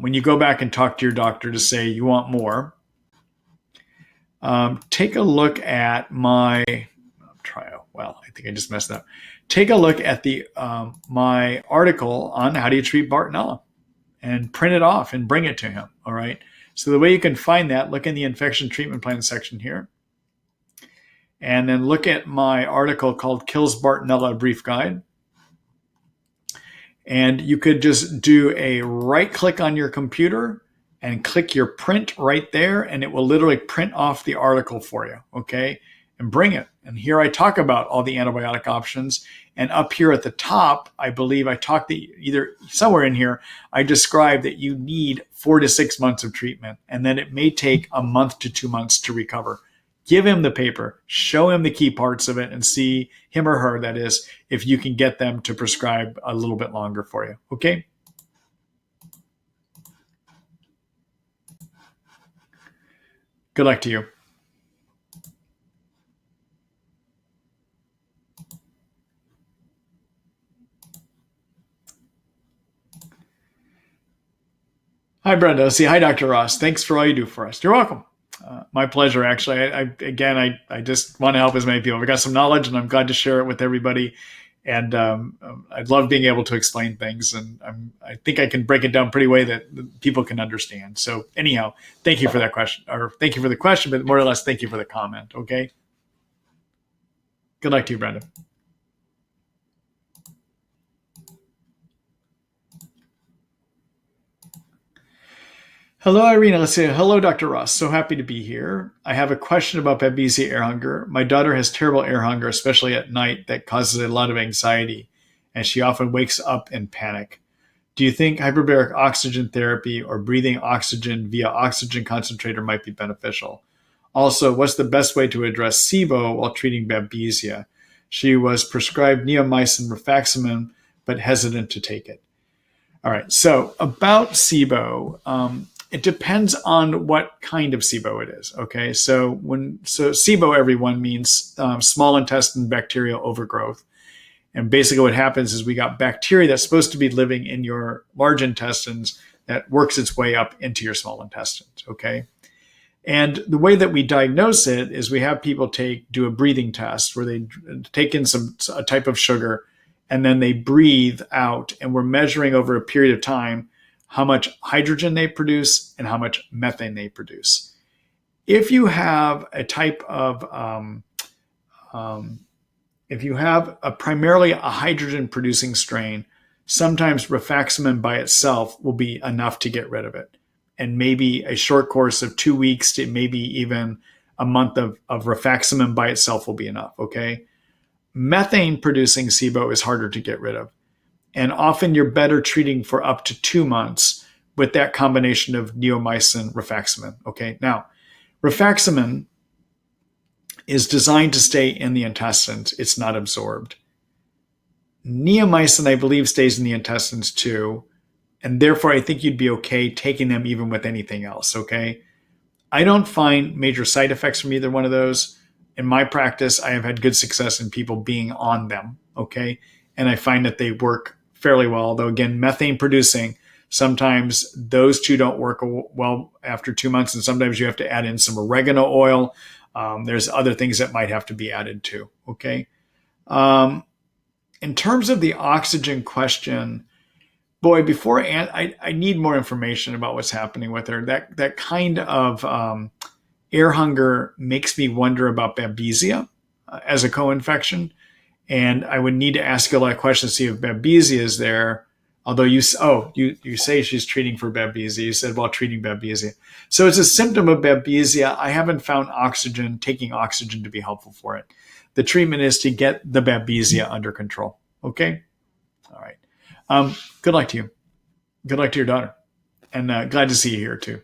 when you go back and talk to your doctor to say you want more, take a look at my trial. Well, I think I just messed up. Take a look at my article on how do you treat Bartonella and print it off and bring it to him. All right. So the way you can find that, look in the infection treatment plan section here. And then look at my article called Kills Bartonella, a Brief Guide. And you could just do a right click on your computer and click your print right there, and it will literally print off the article for you, okay? And bring it. And here I talk about all the antibiotic options. And up here at the top, I believe I talked either somewhere in here, I described that you need 4 to 6 months of treatment, and then it may take a month to 2 months to recover. Give him the paper, show him the key parts of it, and see him or her, that is, if you can get them to prescribe a little bit longer for you. Okay? Good luck to you. Hi, Brenda. Hi, Dr. Ross. Thanks for all you do for us. You're welcome. My pleasure, actually. I just want to help as many people. I've got some knowledge, and I'm glad to share it with everybody. And I love being able to explain things. And I think I can break it down pretty way that people can understand. So anyhow, thank you for that question. Or thank you for the question, but more or less, thank you for the comment. Okay? Good luck to you, Brenda. Hello, Irina. Let's say hello, Dr. Ross. So happy to be here. I have a question about Babesia air hunger. My daughter has terrible air hunger, especially at night, that causes a lot of anxiety, and she often wakes up in panic. Do you think hyperbaric oxygen therapy or breathing oxygen via oxygen concentrator might be beneficial? Also, what's the best way to address SIBO while treating Babesia? She was prescribed neomycin rifampin, but hesitant to take it. All right, so about SIBO, it depends on what kind of SIBO it is. Okay, so SIBO, everyone, means small intestine bacterial overgrowth, and basically what happens is we got bacteria that's supposed to be living in your large intestines that works its way up into your small intestines. Okay, and the way that we diagnose it is we have people do a breathing test where they take in a type of sugar, and then they breathe out, and we're measuring over a period of time how much hydrogen they produce and how much methane they produce. If you have a type of, if you have primarily a hydrogen producing strain, sometimes rifampin by itself will be enough to get rid of it. and maybe a short course of 2 weeks to maybe even a month of rifampin by itself will be enough, okay? Methane producing SIBO is harder to get rid of. And often you're better treating for up to 2 months with that combination of neomycin, rifampin, okay? Now, rifampin is designed to stay in the intestines. It's not absorbed. Neomycin, I believe, stays in the intestines too. And therefore, I think you'd be okay taking them even with anything else, okay? I don't find major side effects from either one of those. In my practice, I have had good success in people being on them, okay? And I find that they work fairly well. Although, again, methane producing, sometimes those two don't work well after 2 months, and sometimes you have to add in some oregano oil. There's other things that might have to be added too, okay? In terms of the oxygen question, boy, before I need more information about what's happening with her. That kind of air hunger makes me wonder about Babesia as a co-infection, and I would need to ask you a lot of questions to see if Babesia is there. Although you say she's treating for Babesia, you said while treating Babesia, so it's a symptom of Babesia. I haven't found taking oxygen to be helpful for it. The treatment is to get the Babesia under control. Okay, all right. Good luck to you. Good luck to your daughter. And glad to see you here too.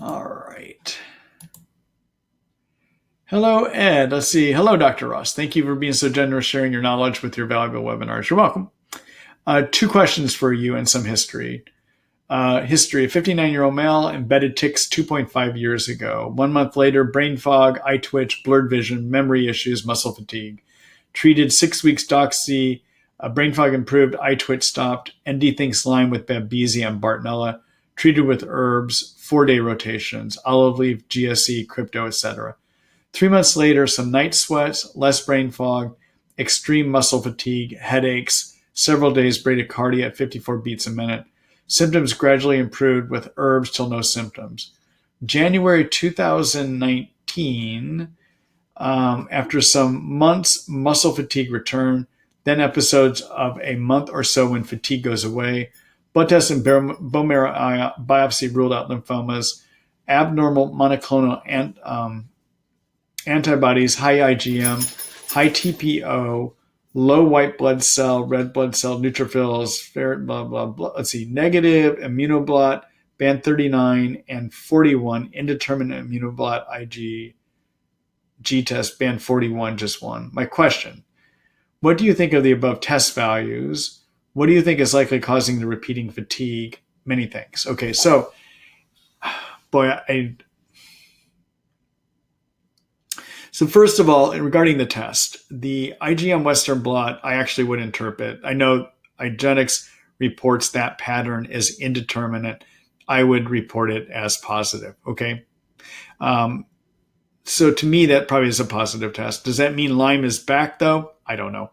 All right. Hello, Ed. Let's see. Hello, Dr. Ross. Thank you for being so generous sharing your knowledge with your valuable webinars. You're welcome. 2 questions for you and some history. History: a 59-year-old male, embedded ticks 2.5 years ago. 1 month later, brain fog, eye twitch, blurred vision, memory issues, muscle fatigue. Treated 6 weeks doxy, brain fog improved, eye twitch stopped. ND thinks Lyme with Babesia and Bartonella. Treated with herbs, 4-day rotations, olive leaf, GSE, crypto, etc. 3 months later, some night sweats, less brain fog, extreme muscle fatigue, headaches, several days bradycardia at 54 beats a minute. Symptoms gradually improved with herbs till no symptoms. January 2019, after some months, muscle fatigue returned, then episodes of a month or so when fatigue goes away. Blood tests and bone marrow biopsy ruled out lymphomas, abnormal monoclonal antibodies, high IgM, high TPO, low white blood cell, red blood cell, neutrophils, ferret, blah, blah, blah. Let's see, negative immunoblot, band 39 and 41, indeterminate immunoblot, IgG test, band 41, just one. My question: what do you think of the above test values? What do you think is likely causing the repeating fatigue? Many thanks. Okay, so, boy, So first of all, regarding the test, the IGM Western blot, I actually would interpret. I know IGenex reports that pattern as indeterminate. I would report it as positive, okay? So to me, that probably is a positive test. Does that mean Lyme is back, though? I don't know.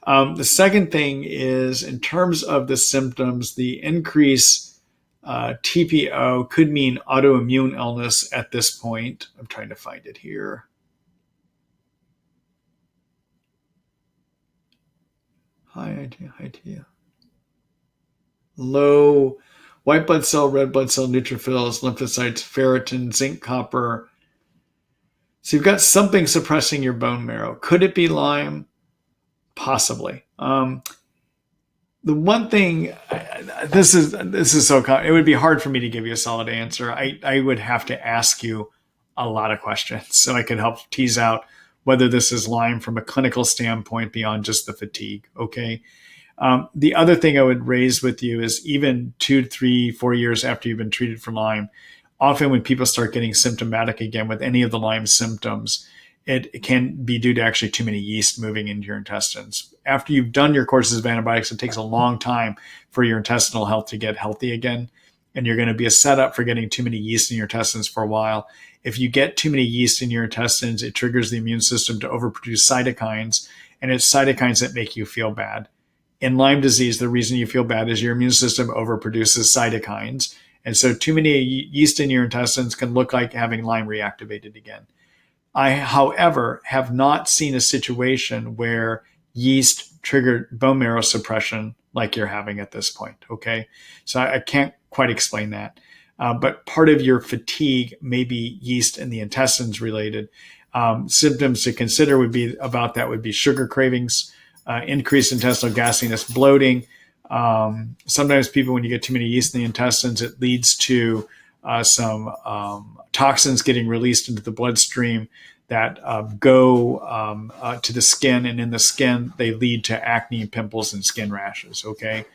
The second thing is, in terms of the symptoms, the increase TPO could mean autoimmune illness at this point. I'm trying to find it here. High idea. Low white blood cell, red blood cell, neutrophils, lymphocytes, ferritin, zinc, copper. So you've got something suppressing your bone marrow. Could it be Lyme? Possibly. The one thing, this is so common. It would be hard for me to give you a solid answer. I would have to ask you a lot of questions so I could help tease out whether this is Lyme from a clinical standpoint beyond just the fatigue, okay? The other thing I would raise with you is even 2, 3, 4 years after you've been treated for Lyme, often when people start getting symptomatic again with any of the Lyme symptoms, it can be due to actually too many yeast moving into your intestines. After you've done your courses of antibiotics, it takes a long time for your intestinal health to get healthy again. And you're going to be a setup for getting too many yeast in your intestines for a while. If you get too many yeast in your intestines, it triggers the immune system to overproduce cytokines, and it's cytokines that make you feel bad. In Lyme disease, the reason you feel bad is your immune system overproduces cytokines, And so too many yeast in your intestines can look like having Lyme reactivated again. I, however, have not seen a situation where yeast triggered bone marrow suppression like you're having at this point. Okay. So I can't quite explain that. But part of your fatigue may be yeast in the intestines related. Symptoms to consider would be sugar cravings, increased intestinal gasiness, bloating. Sometimes people, when you get too many yeast in the intestines, it leads to some toxins getting released into the bloodstream that go to the skin, and in the skin, they lead to acne, pimples, and skin rashes. Okay.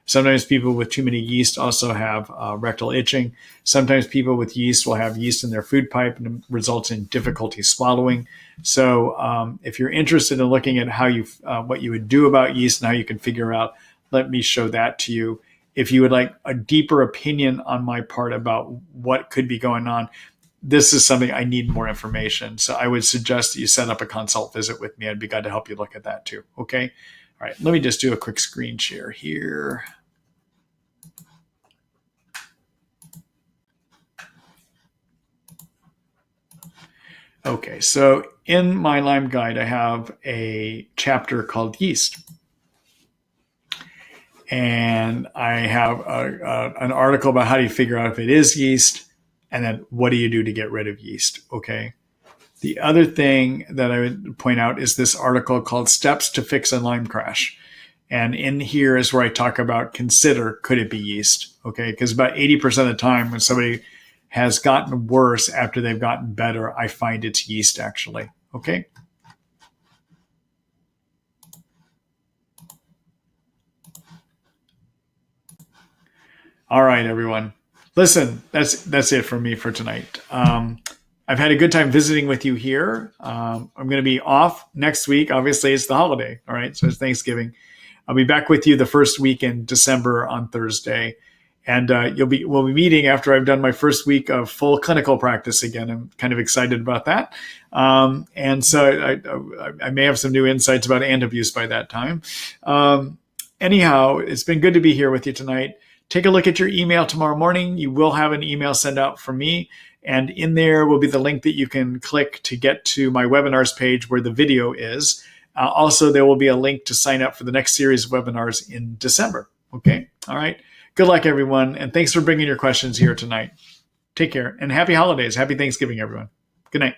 Sometimes people with too many yeast also have rectal itching. Sometimes people with yeast will have yeast in their food pipe and it results in difficulty swallowing. So if you're interested in looking at how what you would do about yeast and how you can figure out, let me show that to you. If you would like a deeper opinion on my part about what could be going on, this is something I need more information. So I would suggest that you set up a consult visit with me. I'd be glad to help you look at that too. Okay. All right. Let me just do a quick screen share here. Okay. So in my Lyme guide, I have a chapter called yeast. And I have an article about how do you figure out if it is yeast, and then what do you do to get rid of yeast, okay? The other thing that I would point out is this article called Steps to Fix a Lyme Crash. And in here is where I talk about could it be yeast, okay? Because about 80% of the time when somebody has gotten worse after they've gotten better, I find it's yeast actually, okay? All right, everyone. Listen, that's it for me for tonight. I've had a good time visiting with you here. I'm going to be off next week. Obviously, it's the holiday. All right, so it's Thanksgiving. I'll be back with you the first week in December on Thursday, and we'll be meeting after I've done my first week of full clinical practice again. I'm kind of excited about that, and so I may have some new insights about antabuse by that time. Anyhow, it's been good to be here with you tonight. Take a look at your email tomorrow morning. You will have an email sent out from me. And in there will be the link that you can click to get to my webinars page where the video is. Also, there will be a link to sign up for the next series of webinars in December. Okay. All right. Good luck, everyone. And thanks for bringing your questions here tonight. Take care and happy holidays. Happy Thanksgiving, everyone. Good night.